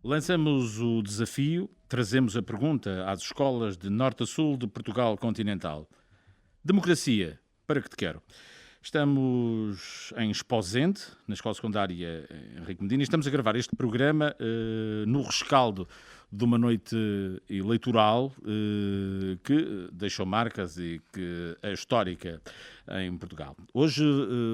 Lançamos o desafio, trazemos a pergunta às escolas de norte a sul de Portugal continental. Democracia, para que te quero? Estamos em Esposende, na Escola Secundária Henrique Medina, e estamos a gravar este programa no rescaldo de uma noite eleitoral que deixou marcas e que é histórica em Portugal. Hoje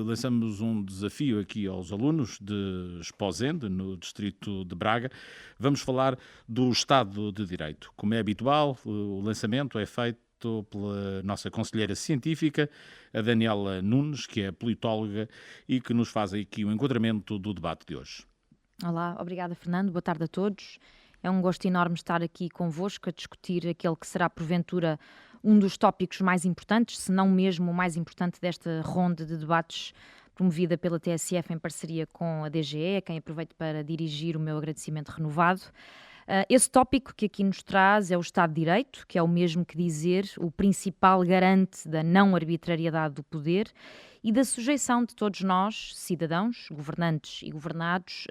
lançamos um desafio aqui aos alunos de Esposende, no distrito de Braga. Vamos falar do Estado de Direito. Como é habitual, o lançamento é feito pela nossa conselheira científica, a Daniela Nunes, que é politóloga e que nos faz aqui o enquadramento do debate de hoje. Olá, obrigada Fernando, boa tarde a todos. É um gosto enorme estar aqui convosco a discutir aquele que será porventura um dos tópicos mais importantes, se não mesmo o mais importante desta ronda de debates promovida pela TSF em parceria com a DGE, a quem aproveito para dirigir o meu agradecimento renovado. Esse tópico que aqui nos traz é o Estado de Direito, que é o mesmo que dizer o principal garante da não arbitrariedade do poder e da sujeição de todos nós, cidadãos, governantes e governados,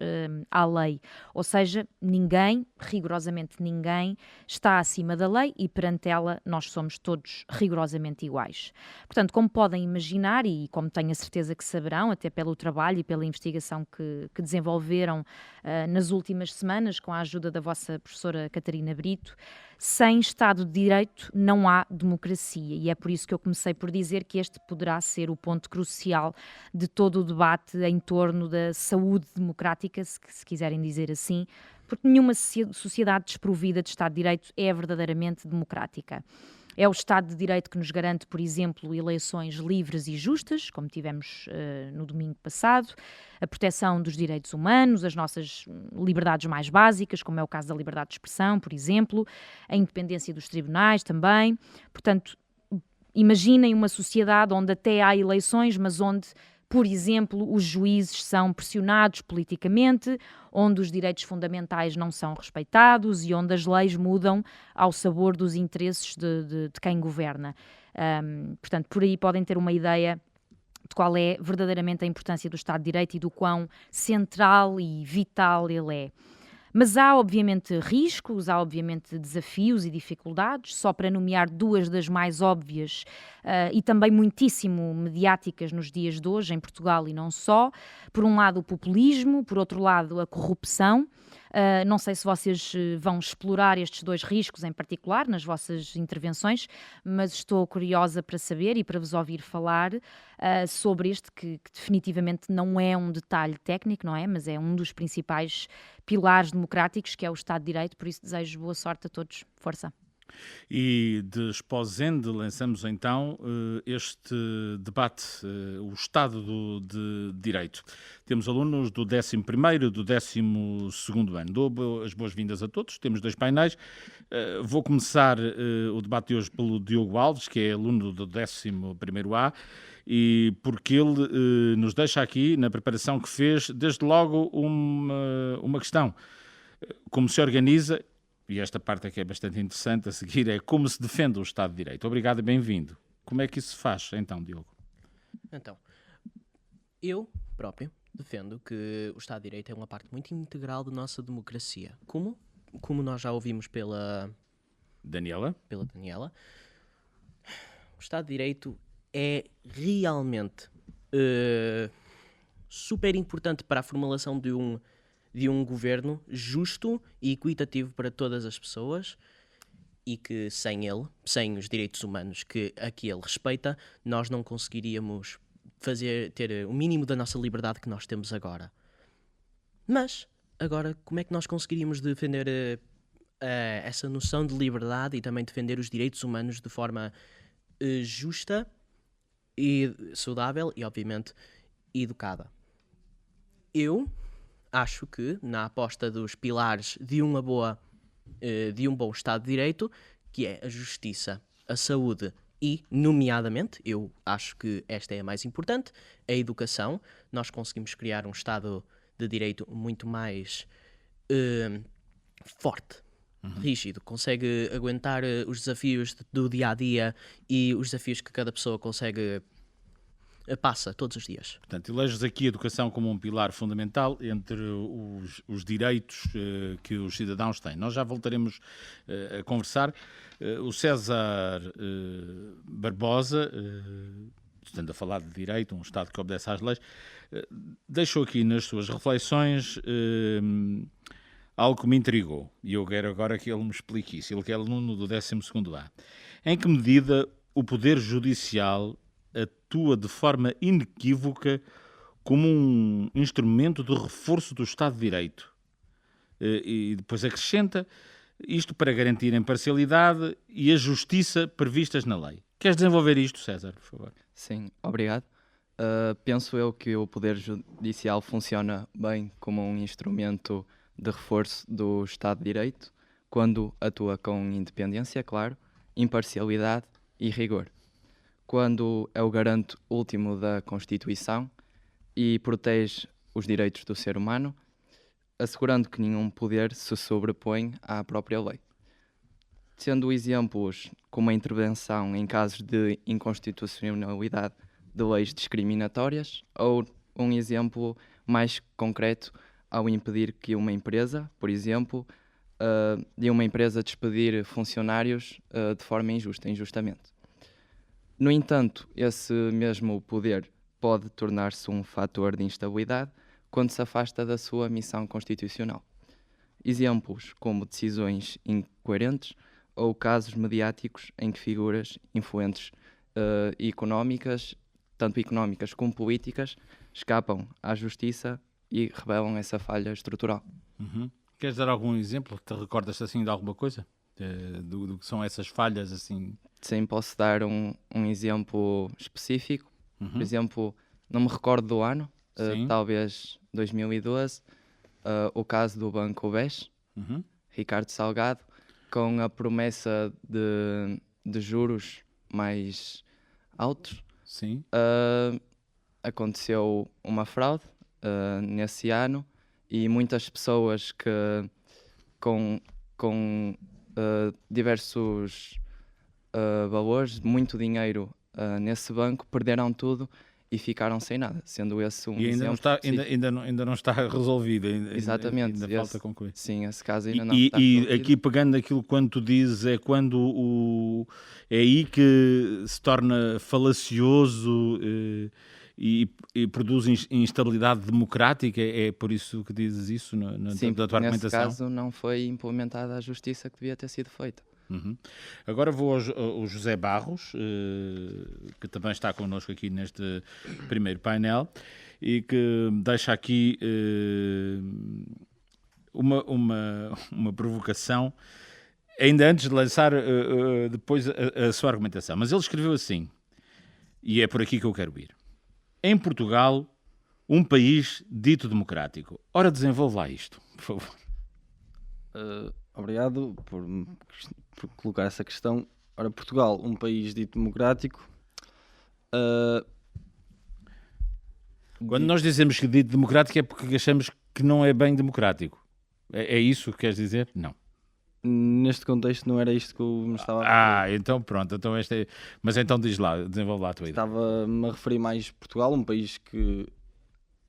à lei. Ou seja, ninguém, rigorosamente ninguém, está acima da lei e perante ela nós somos todos rigorosamente iguais. Portanto, como podem imaginar e como tenho a certeza que saberão, até pelo trabalho e pela investigação que desenvolveram nas últimas semanas, com a ajuda da vossa professora Catarina Brito, sem Estado de Direito não há democracia e é por isso que eu comecei por dizer que este poderá ser o ponto crucial de todo o debate em torno da saúde democrática, se quiserem dizer assim, porque nenhuma sociedade desprovida de Estado de Direito é verdadeiramente democrática. É o Estado de Direito que nos garante, por exemplo, eleições livres e justas, como tivemos no domingo passado, a proteção dos direitos humanos, as nossas liberdades mais básicas, como é o caso da liberdade de expressão, por exemplo, a independência dos tribunais também. Portanto, imaginem uma sociedade onde até há eleições, mas onde, por exemplo, os juízes são pressionados politicamente, onde os direitos fundamentais não são respeitados e onde as leis mudam ao sabor dos interesses de quem governa. Portanto, por aí podem ter uma ideia de qual é verdadeiramente a importância do Estado de Direito e do quão central e vital ele é. Mas há, obviamente, riscos, há, obviamente, desafios e dificuldades, só para nomear duas das mais óbvias e também muitíssimo mediáticas nos dias de hoje, em Portugal e não só. Por um lado, o populismo, por outro lado, a corrupção. Não sei se vocês vão explorar estes dois riscos em particular nas vossas intervenções, mas estou curiosa para saber e para vos ouvir falar sobre este que definitivamente não é um detalhe técnico, não é? Mas é um dos principais pilares democráticos, que é o Estado de Direito, por isso desejo boa sorte a todos. Força! E de Esposende lançamos então este debate, o Estado de Direito. Temos alunos do 11º e do 12º ano. Dou as boas-vindas a todos, temos dois painéis. Vou começar o debate de hoje pelo Diogo Alves, que é aluno do 11º A, e porque ele nos deixa aqui, na preparação que fez, desde logo uma questão. Como se organiza, e esta parte aqui é bastante interessante a seguir, é como se defende o Estado de Direito. Obrigado e bem-vindo. Como é que isso se faz, então, Diogo? Então, eu próprio defendo que o Estado de Direito é uma parte muito integral da nossa democracia. Como nós já ouvimos pela Daniela? Daniela, o Estado de Direito é realmente super importante para a formulação de um governo justo e equitativo para todas as pessoas e que sem ele, sem os direitos humanos a que ele respeita, nós não conseguiríamos ter o mínimo da nossa liberdade que nós temos agora. Mas, agora, como é que nós conseguiríamos defender essa noção de liberdade e também defender os direitos humanos de forma justa e saudável e, obviamente, educada? Eu acho que, na aposta dos pilares de um bom Estado de Direito, que é a justiça, a saúde e, nomeadamente, eu acho que esta é a mais importante, a educação, nós conseguimos criar um Estado de Direito muito mais forte, rígido, consegue aguentar os desafios do dia-a-dia e os desafios que cada pessoa consegue passa todos os dias. Portanto, eleges aqui a educação como um pilar fundamental entre os direitos que os cidadãos têm. Nós já voltaremos a conversar. O César Barbosa, estando a falar de direito, um Estado que obedece às leis, deixou aqui nas suas reflexões algo que me intrigou. E eu quero agora que ele me explique isso. Ele que é aluno do 12º A. Em que medida o Poder Judicial atua de forma inequívoca como um instrumento de reforço do Estado de Direito? E depois acrescenta isto para garantir a imparcialidade e a justiça previstas na lei. Queres desenvolver isto, César, por favor? Sim, obrigado. Penso eu que o Poder Judicial funciona bem como um instrumento de reforço do Estado de Direito, quando atua com independência, claro, imparcialidade e rigor. Quando é o garante último da Constituição e protege os direitos do ser humano, assegurando que nenhum poder se sobrepõe à própria lei. Sendo exemplos como a intervenção em casos de inconstitucionalidade de leis discriminatórias, ou um exemplo mais concreto ao impedir que uma empresa, por exemplo, de uma empresa despedir funcionários de forma injustamente. No entanto, esse mesmo poder pode tornar-se um fator de instabilidade quando se afasta da sua missão constitucional. Exemplos como decisões incoerentes ou casos mediáticos em que figuras influentes económicas, tanto económicas como políticas, escapam à justiça e revelam essa falha estrutural. Uhum. Queres dar algum exemplo? Te recordas assim de alguma coisa? Do que são essas falhas assim? Sim, posso dar um exemplo específico. Por exemplo, não me recordo do ano, talvez 2012, o caso do Banco BES, Ricardo Salgado, com a promessa de juros mais altos. Sim. Aconteceu uma fraude nesse ano e muitas pessoas que com diversos valores, muito dinheiro nesse banco, perderam tudo e ficaram sem nada, sendo esse um e ainda exemplo. ainda não está resolvido. Exatamente. Ainda falta concluir. Sim, esse caso ainda não está resolvido. E aqui pegando naquilo que tu dizes, é quando é aí que se torna falacioso e produz instabilidade democrática, é por isso que dizes isso Sim, da tua nesse argumentação? caso não foi implementada a justiça que devia ter sido feita. Agora vou ao José Barros, que também está connosco aqui neste primeiro painel e que deixa aqui uma provocação, ainda antes de lançar depois a sua argumentação. Mas ele escreveu assim, e é por aqui que eu quero ir. Em Portugal, um país dito democrático. Ora, desenvolve lá isto, por favor. Obrigado por colocar essa questão. Ora, Portugal, um país dito democrático. Quando nós dizemos que dito democrático é porque achamos que não é bem democrático. É isso que queres dizer? Não. Neste contexto não era isto que eu me estava a referir. Então pronto. Então mas então diz lá, desenvolve lá a tua ideia. Estava-me a referir mais a Portugal, um país que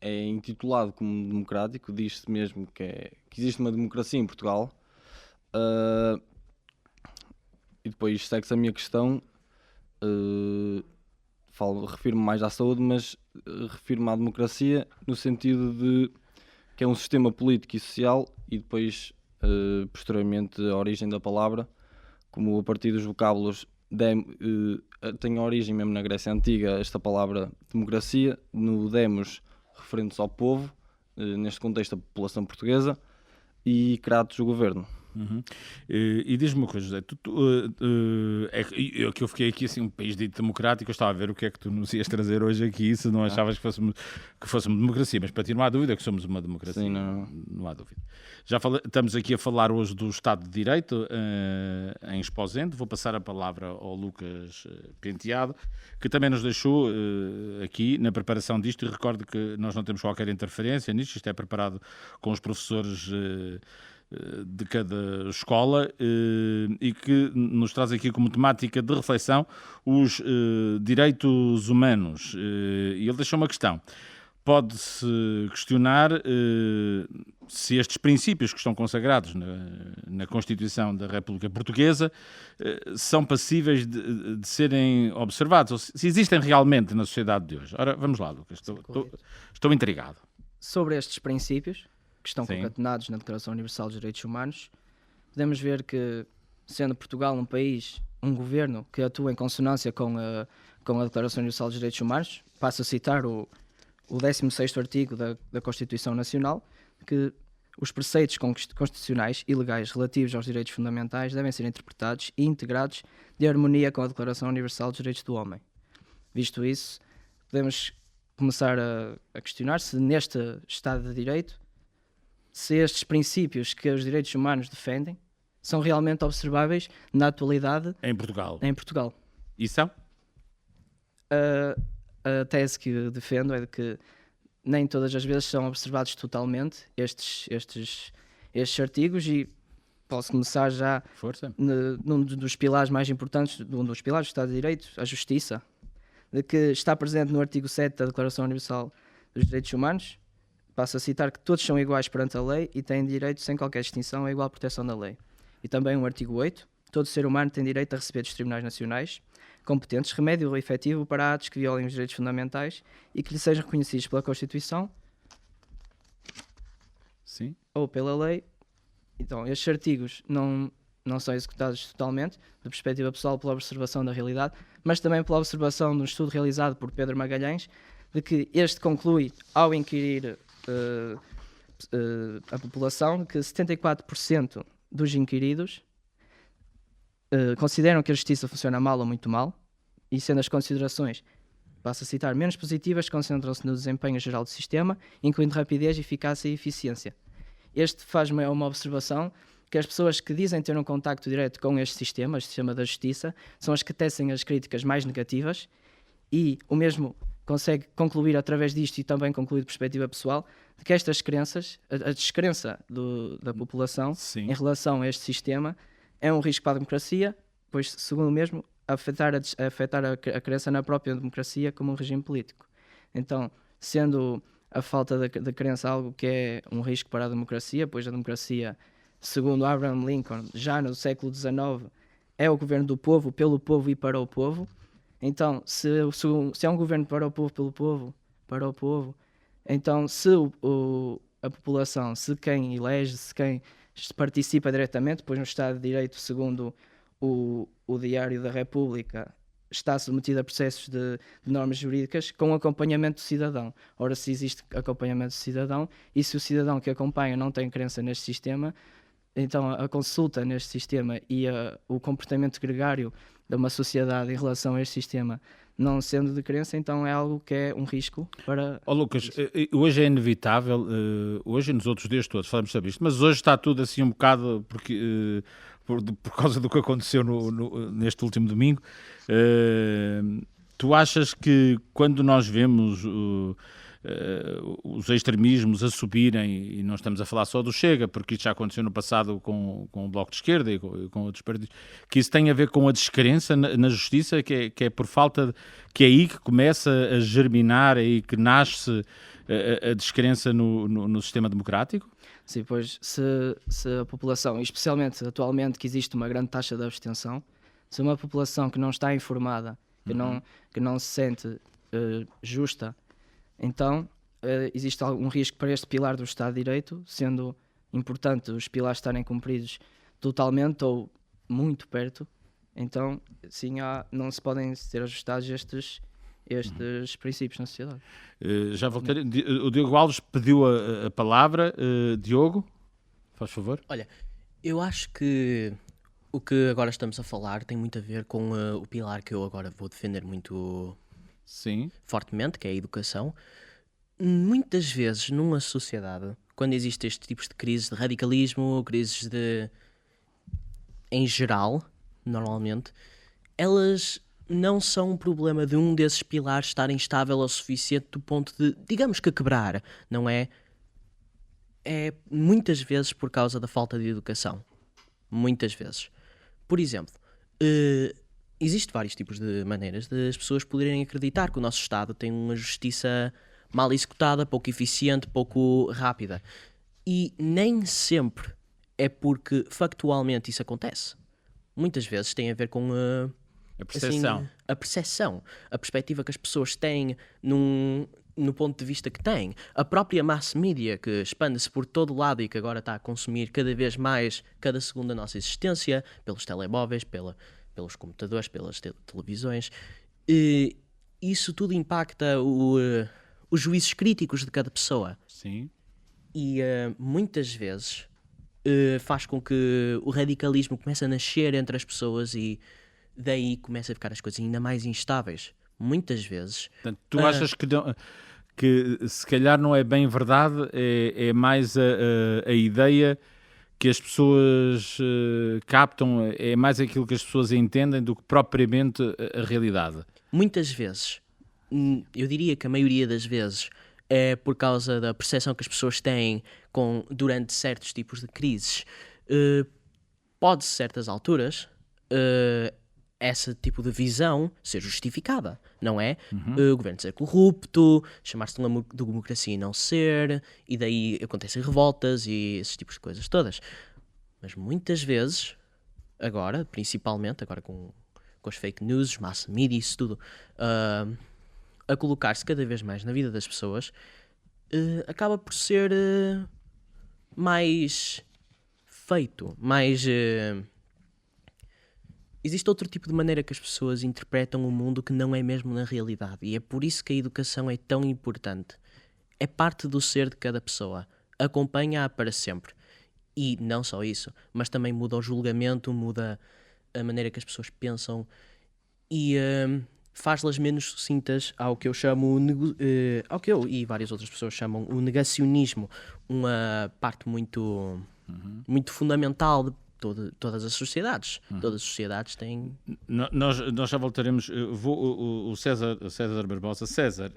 é intitulado como democrático, diz-se mesmo que existe uma democracia em Portugal. E depois segue-se a minha questão, refiro-me mais à saúde, mas refiro-me à democracia no sentido de que é um sistema político e social e depois, posteriormente, a origem da palavra, como a partir dos vocábulos tem origem mesmo na Grécia Antiga, esta palavra democracia, no demos, referente ao povo, neste contexto a população portuguesa, e kratos, o governo. E diz-me uma coisa, José, que eu fiquei aqui assim, um país dito democrático, eu estava a ver o que é que tu nos ias trazer hoje aqui, se não achavas que fôssemos democracia, mas para ti não há dúvida que somos uma democracia. Sim, não há dúvida. Estamos aqui a falar hoje do Estado de Direito em Esposende. Vou passar a palavra ao Lucas Penteado, que também nos deixou aqui na preparação disto, e recordo que nós não temos qualquer interferência nisto, isto é preparado com os professores de cada escola e que nos traz aqui como temática de reflexão os direitos humanos. E ele deixou uma questão. Pode-se questionar se estes princípios que estão consagrados na Constituição da República Portuguesa são passíveis de serem observados, ou se existem realmente na sociedade de hoje. Ora, vamos lá, Lucas, estou intrigado. Sobre estes princípios, que estão Sim. concatenados na Declaração Universal dos Direitos Humanos, podemos ver que, sendo Portugal um país, um governo que atua em consonância com a Declaração Universal dos Direitos Humanos, passo a citar o 16º artigo da Constituição Nacional, que os preceitos constitucionais e legais relativos aos direitos fundamentais devem ser interpretados e integrados de harmonia com a Declaração Universal dos Direitos do Homem. Visto isso, podemos começar a questionar se neste Estado de Direito, se estes princípios que os direitos humanos defendem são realmente observáveis na atualidade Em Portugal. em Portugal. E são? A tese que eu defendo é de que nem todas as vezes são observados totalmente estes artigos, e posso começar já Força. num dos pilares mais importantes, um dos pilares do Estado de Direito, a justiça, de que está presente no artigo 7 da Declaração Universal dos Direitos Humanos. Passo a citar que todos são iguais perante a lei e têm direito, sem qualquer distinção, à igual proteção da lei. E também o artigo 8, todo ser humano tem direito a receber dos tribunais nacionais competentes remédio efetivo para atos que violem os direitos fundamentais e que lhe sejam reconhecidos pela Constituição Sim. ou pela lei. Então, estes artigos não são executados totalmente, da perspectiva pessoal, pela observação da realidade, mas também pela observação de um estudo realizado por Pedro Magalhães, de que este conclui, ao inquirir a população, que 74% dos inquiridos consideram que a justiça funciona mal ou muito mal, e sendo as considerações, passo a citar, menos positivas, concentram-se no desempenho geral do sistema, incluindo rapidez, eficácia e eficiência. Este faz-me uma observação que as pessoas que dizem ter um contacto direto com este sistema da justiça, são as que tecem as críticas mais negativas, e o mesmo consegue concluir através disto, e também concluir de perspectiva pessoal, de que estas crenças, a descrença da população Sim. em relação a este sistema é um risco para a democracia, pois, segundo o mesmo, afetar a crença na própria democracia como um regime político. Então, sendo a falta de crença algo que é um risco para a democracia, pois a democracia, segundo Abraham Lincoln, já no século XIX, é o governo do povo, pelo povo e para o povo. Então, se é um governo para o povo, pelo povo, para o povo, então se a população, se quem elege, se quem participa diretamente, pois no Estado de Direito, segundo o Diário da República, está submetido a processos de normas jurídicas com acompanhamento do cidadão. Ora, se existe acompanhamento do cidadão, e se o cidadão que acompanha não tem crença neste sistema, então a consulta neste sistema e o comportamento gregário de uma sociedade em relação a este sistema não sendo de crença, então é algo que é um risco para... Lucas, hoje é inevitável, hoje e nos outros dias todos falamos sobre isto, mas hoje está tudo assim um bocado por causa do que aconteceu neste último domingo. Tu achas que quando nós vemos os extremismos a subirem, e não estamos a falar só do Chega, porque isto já aconteceu no passado com o Bloco de Esquerda e com outros partidos, que isso tem a ver com a descrença na justiça, que é por falta, que é aí que começa a germinar, é aí que nasce a descrença no sistema democrático? Sim, pois se a população, especialmente atualmente que existe uma grande taxa de abstenção, se uma população que não está informada, que não se sente justa, então existe algum risco para este pilar do Estado de Direito, sendo importante os pilares estarem cumpridos totalmente ou muito perto. Então, sim, não se podem ser ajustados estes princípios na sociedade. Já voltei. O Diogo Alves pediu a palavra. Diogo, faz favor. Olha, eu acho que o que agora estamos a falar tem muito a ver com o pilar que eu agora vou defender muito Sim. fortemente, que é a educação. Muitas vezes numa sociedade, quando existem estes tipos de crises de radicalismo, crises em geral, normalmente, elas não são um problema de um desses pilares estar instável o suficiente do ponto de, digamos que quebrar, não é? é muitas vezes por causa da falta de educação. Muitas vezes. Por exemplo, existem vários tipos de maneiras de as pessoas poderem acreditar que o nosso Estado tem uma justiça mal executada, pouco eficiente, pouco rápida. E nem sempre é porque factualmente isso acontece. Muitas vezes tem a ver com A percepção. assim, a percepção, a perspectiva que as pessoas têm no ponto de vista que têm. A própria mass media que expande-se por todo lado e que agora está a consumir cada vez mais cada segundo da nossa existência, pelos telemóveis, pelos computadores, pelas televisões. Isso tudo impacta os juízos críticos de cada pessoa. Sim. E muitas vezes faz com que o radicalismo comece a nascer entre as pessoas e daí começa a ficar as coisas ainda mais instáveis. Muitas vezes. Portanto, tu achas que se calhar não é bem verdade, é mais a ideia que as pessoas captam, é mais aquilo que as pessoas entendem do que propriamente a realidade. Muitas vezes, eu diria que a maioria das vezes, é por causa da percepção que as pessoas têm durante certos tipos de crises. Pode, a certas alturas, esse tipo de visão ser justificada, não é? O governo ser corrupto, chamar-se de uma democracia e não ser, e daí acontecem revoltas e esses tipos de coisas todas. Mas muitas vezes, agora, principalmente, agora com as fake news, massa media, isso tudo, a colocar-se cada vez mais na vida das pessoas, acaba por ser mais feito, mais... Existe outro tipo de maneira que as pessoas interpretam o mundo que não é mesmo na realidade, e é por isso que a educação é tão importante. É parte do ser de cada pessoa, acompanha-a para sempre. E não só isso, mas também muda o julgamento, muda a maneira que as pessoas pensam e faz-las menos sucintas ao que eu chamo, ao que eu e várias outras pessoas chamam o negacionismo, uma parte muito, muito fundamental de todas as sociedades. Todas as sociedades têm... Nós já voltaremos. O César Barbosa. César,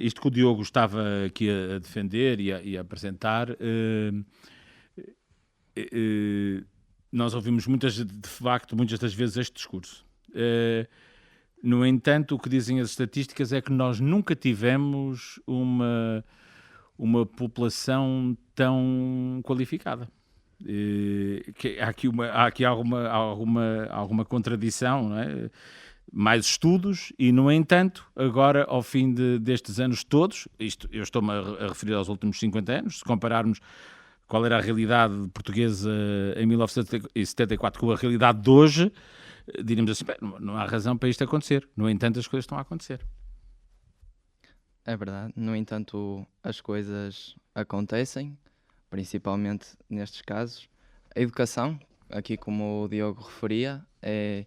isto que o Diogo estava aqui a defender e a apresentar, nós ouvimos muitas das vezes este discurso. No entanto, o que dizem as estatísticas é que nós nunca tivemos uma população tão qualificada. Há aqui alguma contradição, não é? Mais estudos e, no entanto, agora, ao fim destes anos todos, eu estou-me a referir aos últimos 50 anos, se compararmos qual era a realidade portuguesa em 1974 com a realidade de hoje, diríamos assim, bem, não há razão para isto acontecer. No entanto, as coisas estão a acontecer. É verdade. No entanto, as coisas acontecem, principalmente nestes casos. A educação, aqui como o Diogo referia, é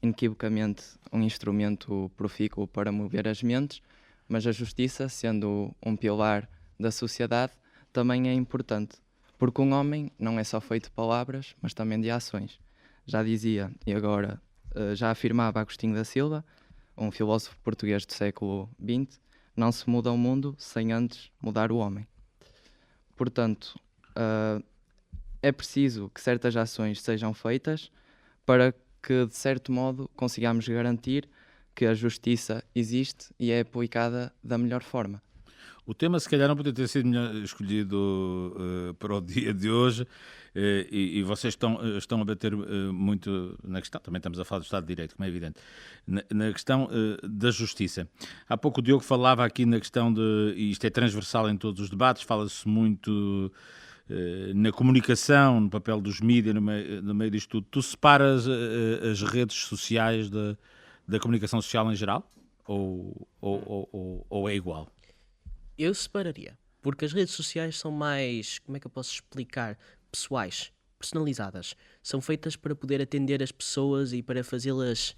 inequivocamente um instrumento profícuo para mover as mentes, mas a justiça, sendo um pilar da sociedade, também é importante, porque um homem não é só feito de palavras, mas também de ações. Já dizia, e agora já afirmava Agostinho da Silva, um filósofo português do século XX, não se muda o mundo sem antes mudar o homem. Portanto, é preciso que certas ações sejam feitas para que, de certo modo, consigamos garantir que a justiça existe e é aplicada da melhor forma. O tema, se calhar, não poderia ter sido melhor escolhido para o dia de hoje, e vocês estão a bater muito na questão, também estamos a falar do Estado de Direito, como é evidente, na questão da justiça. Há pouco o Diogo falava aqui na questão e isto é transversal em todos os debates, fala-se muito na comunicação, no papel dos mídias, no meio disto tudo. Tu separas as redes sociais da comunicação social em geral? Ou é igual? Eu separaria, porque as redes sociais são mais, como é que eu posso explicar, pessoais, personalizadas. São feitas para poder atender as pessoas e para fazê-las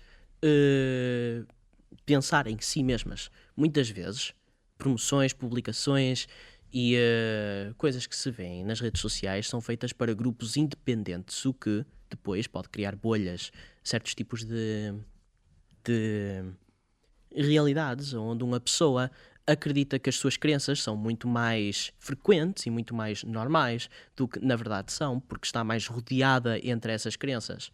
pensar em si mesmas. Muitas vezes, promoções, publicações e coisas que se veem nas redes sociais são feitas para grupos independentes, o que depois pode criar bolhas, certos tipos de realidades onde uma pessoa acredita que as suas crenças são muito mais frequentes e muito mais normais do que na verdade são, porque está mais rodeada entre essas crenças.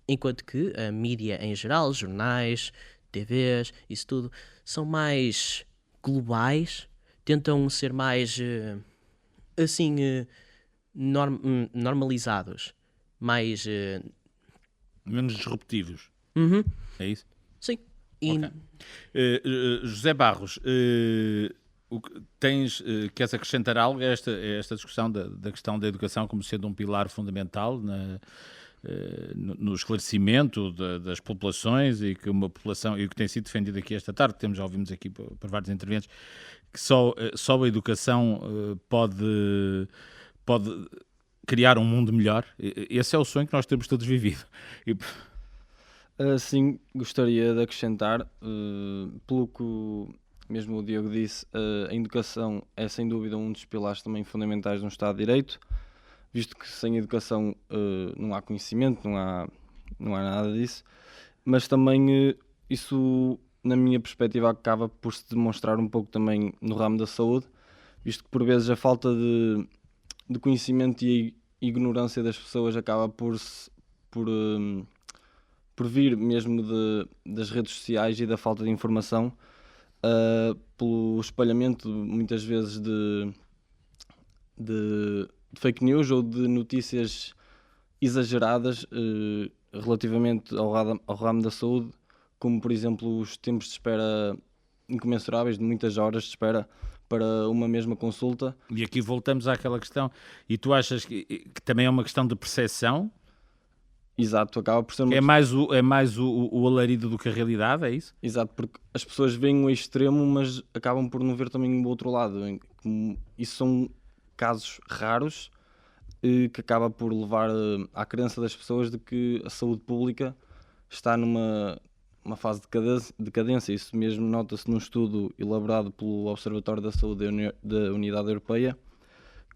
Enquanto que a mídia em geral, jornais, TVs, isso tudo, são mais globais, tentam ser mais normalizados, mais Menos disruptivos. uhum, É isso? sim. E Ok. José Barros, queres acrescentar algo a esta discussão da questão da educação como sendo um pilar fundamental no esclarecimento das populações e que uma população, e o que tem sido defendido aqui esta tarde, já ouvimos aqui por vários intervenientes, que só a educação pode criar um mundo melhor? Esse é o sonho que nós temos todos vivido. Sim, gostaria de acrescentar, pelo que mesmo o Diogo disse, a educação é sem dúvida um dos pilares também fundamentais de um Estado de Direito, visto que sem educação não há conhecimento, não há nada disso, mas também isso, na minha perspectiva, acaba por se demonstrar um pouco também no ramo da saúde, visto que por vezes a falta de conhecimento e a ignorância das pessoas acaba por vir mesmo das redes sociais e da falta de informação, pelo espalhamento muitas vezes de fake news ou de notícias exageradas relativamente ao ramo da saúde, como por exemplo os tempos de espera incomensuráveis, de muitas horas de espera para uma mesma consulta. E aqui voltamos àquela questão, e tu achas que também é uma questão de percepção? Exato, acaba por ser uma É mais o alarido do que a realidade, é isso? Exato, porque as pessoas veem o extremo, mas acabam por não ver também o outro lado. Isso são casos raros que acaba por levar à crença das pessoas de que a saúde pública está numa fase de decadência. Isso mesmo nota-se num estudo elaborado pelo Observatório da Saúde da Unidade Europeia,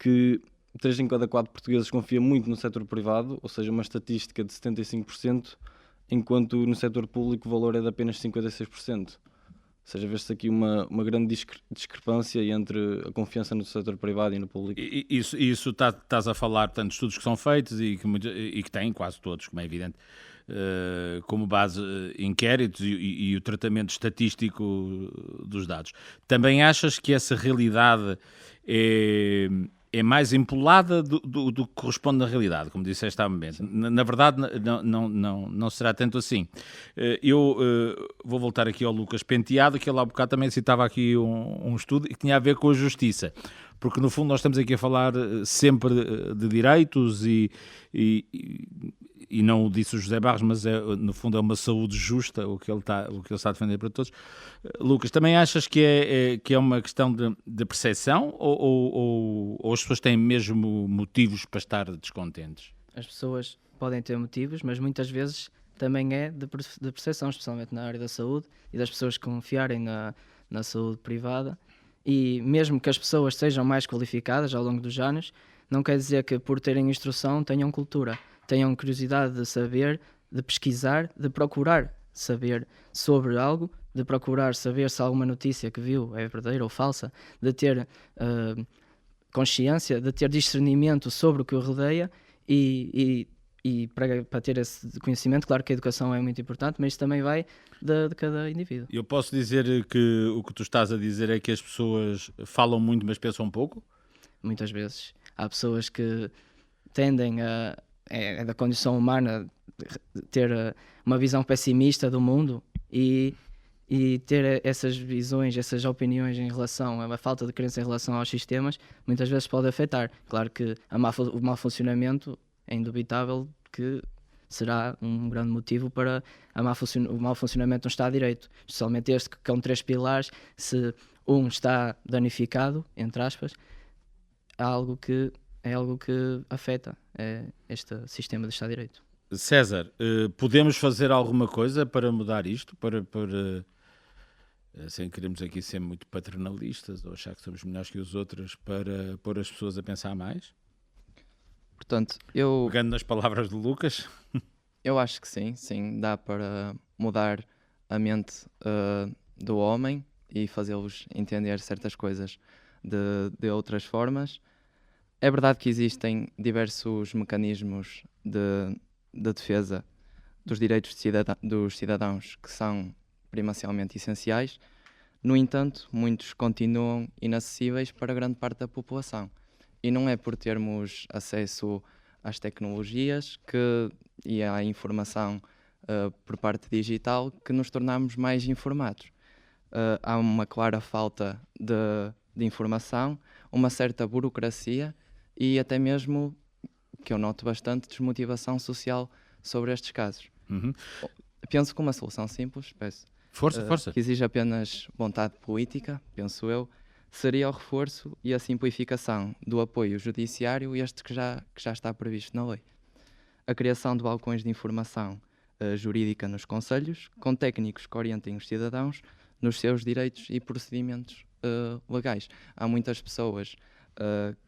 que 3 em cada 4 portugueses confia muito no setor privado, ou seja, uma estatística de 75%, enquanto no setor público o valor é de apenas 56%. Ou seja, vê-se aqui uma grande discrepância entre a confiança no setor privado e no público. Isso estás a falar, portanto, de estudos que são feitos e que têm quase todos, como é evidente, como base inquéritos e o tratamento estatístico dos dados. Também achas que essa realidade é mais empolada do que corresponde na realidade, como disseste há um momento? Na verdade, não será tanto assim. Eu vou voltar aqui ao Lucas Penteado, que ele há bocado também citava aqui um estudo que tinha a ver com a justiça, porque no fundo nós estamos aqui a falar sempre de direitos e não o disse o José Barros, mas no fundo é uma saúde justa o que ele está a defender para todos. Lucas, também achas que é uma questão de percepção ou as pessoas têm mesmo motivos para estar descontentes? As pessoas podem ter motivos, mas muitas vezes também é de percepção, especialmente na área da saúde, e das pessoas confiarem na saúde privada. E mesmo que as pessoas sejam mais qualificadas ao longo dos anos, não quer dizer que por terem instrução tenham cultura, tenham curiosidade de saber, de pesquisar, de procurar saber sobre algo, de procurar saber se alguma notícia que viu é verdadeira ou falsa, de ter consciência, de ter discernimento sobre o que o rodeia e para ter esse conhecimento. Claro que a educação é muito importante, mas isso também vai de cada indivíduo. Eu posso dizer que o que tu estás a dizer é que as pessoas falam muito, mas pensam pouco? Muitas vezes há pessoas que tendem é da condição humana ter uma visão pessimista do mundo e ter essas visões, essas opiniões em relação a uma falta de crença em relação aos sistemas, muitas vezes pode afetar. Claro que o mau funcionamento é indubitável que será um grande motivo para o mau funcionamento de um Estado de Direito, especialmente este que com 3 pilares, se um está danificado, entre aspas, é algo que afeta este sistema de Estado de Direito. César, podemos fazer alguma coisa para mudar isto? Para sem queremos aqui ser muito paternalistas ou achar que somos melhores que os outros, para pôr as pessoas a pensar mais? Portanto, Pegando nas palavras de Lucas. eu acho que sim, dá para mudar a mente do homem e fazê-los entender certas coisas de outras formas. É verdade que existem diversos mecanismos de defesa dos direitos dos cidadãos que são primacialmente essenciais. No entanto, muitos continuam inacessíveis para grande parte da população. E não é por termos acesso às tecnologias e à informação por parte digital que nos tornamos mais informados. Há uma clara falta de informação, uma certa burocracia e até mesmo, que eu noto bastante, desmotivação social sobre estes casos. Penso que uma solução simples, Força. que exige apenas vontade política, penso eu, seria o reforço e a simplificação do apoio judiciário, que já está previsto na lei. A criação de balcões de informação jurídica nos concelhos, com técnicos que orientem os cidadãos nos seus direitos e procedimentos legais. Há muitas pessoas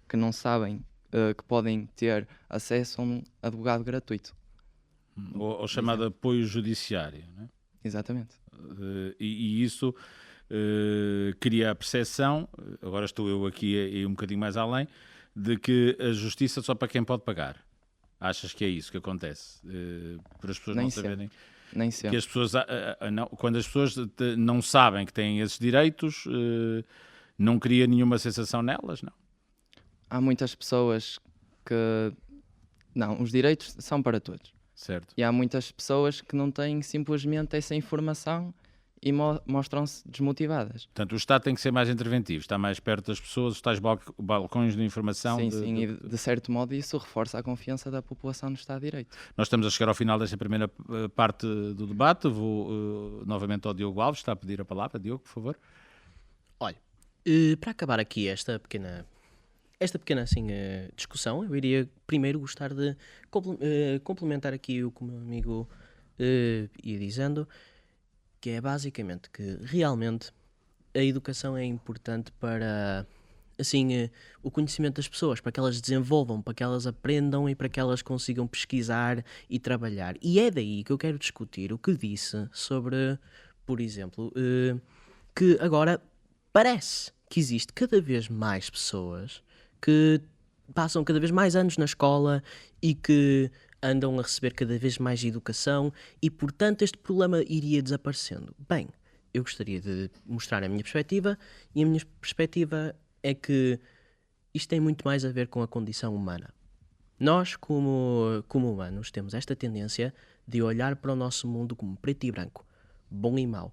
que não sabem que podem ter acesso a um advogado gratuito. Ou chamado apoio judiciário, não é? Exatamente. E isso cria a percepção, agora estou eu aqui a ir um bocadinho mais além, de que a justiça só para quem pode pagar. Achas que é isso que acontece? Por as pessoas Nem não sempre. saberem Nem que sempre. as pessoas, quando as pessoas não sabem que têm esses direitos, não cria nenhuma sensação nelas, não? Há muitas pessoas que... Não, os direitos são para todos. Certo. E há muitas pessoas que não têm simplesmente essa informação e mostram-se desmotivadas. Portanto, o Estado tem que ser mais interventivo, está mais perto das pessoas, os tais balcões de informação. Sim, e de certo modo isso reforça a confiança da população no Estado de Direito. Nós estamos a chegar ao final desta primeira parte do debate. Vou novamente ao Diogo Alves, está a pedir a palavra. Diogo, por favor. Olha, para acabar aqui esta pequena assim, discussão, eu iria primeiro gostar de complementar aqui o que o meu amigo ia dizendo, que é basicamente que realmente a educação é importante para assim, o conhecimento das pessoas, para que elas desenvolvam, para que elas aprendam e para que elas consigam pesquisar e trabalhar. E é daí que eu quero discutir o que disse sobre, por exemplo, que agora parece que existe cada vez mais pessoas que passam cada vez mais anos na escola e que andam a receber cada vez mais educação e, portanto, este problema iria desaparecendo. Bem, eu gostaria de mostrar a minha perspectiva e a minha perspectiva é que isto tem muito mais a ver com a condição humana. Nós, como humanos, temos esta tendência de olhar para o nosso mundo como preto e branco, bom e mau.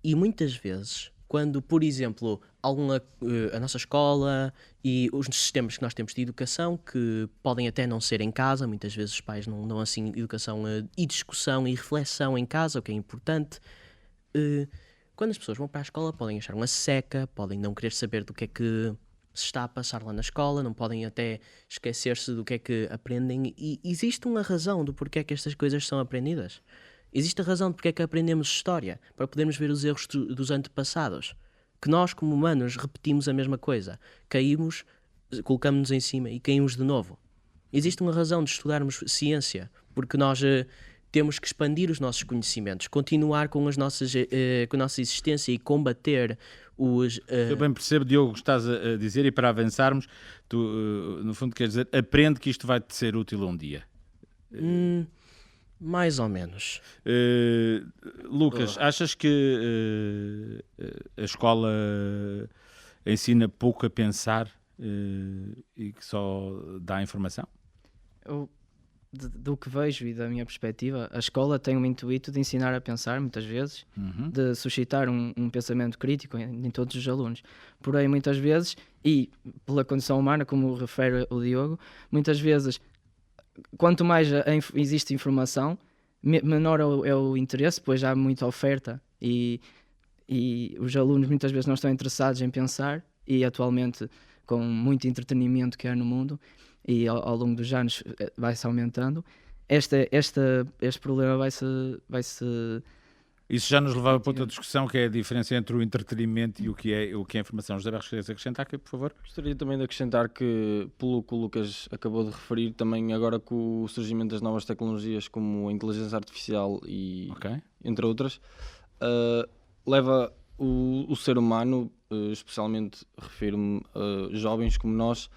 E muitas vezes, quando, por exemplo, a nossa escola e os sistemas que nós temos de educação, que podem até não ser em casa, muitas vezes os pais não dão assim educação e discussão e reflexão em casa, o que é importante. Quando as pessoas vão para a escola podem achar uma seca, podem não querer saber do que é que se está a passar lá na escola, não podem até esquecer-se do que é que aprendem e existe uma razão do porquê é que estas coisas são aprendidas. Existe a razão de porque é que aprendemos história, para podermos ver os erros dos antepassados. Que nós, como humanos, repetimos a mesma coisa. Caímos, colocamos-nos em cima e caímos de novo. Existe uma razão de estudarmos ciência, porque nós temos que expandir os nossos conhecimentos, continuar com a nossa existência e combater os... Eu bem percebo, Diogo, o que estás a dizer, e para avançarmos, tu, no fundo, queres dizer, aprende que isto vai-te ser útil um dia. Mais ou menos. Lucas, achas que a escola ensina pouco a pensar e que só dá informação? Do que vejo e da minha perspectiva, a escola tem um intuito de ensinar a pensar, muitas vezes, de suscitar um pensamento crítico em todos os alunos. Porém, muitas vezes, e pela condição humana, como refere o Diogo, muitas vezes, quanto mais existe informação, menor é o interesse, pois há muita oferta e os alunos muitas vezes não estão interessados em pensar e atualmente com muito entretenimento que há no mundo e ao longo dos anos vai-se aumentando, este problema vai-se... Isso já nos levava para outra discussão, que é a diferença entre o entretenimento e o que é a informação. José Barros, queres acrescentar aqui, por favor? Gostaria também de acrescentar que, pelo que o Lucas acabou de referir, também agora com o surgimento das novas tecnologias como a inteligência artificial e entre outras, leva o ser humano, especialmente refiro-me a jovens como nós,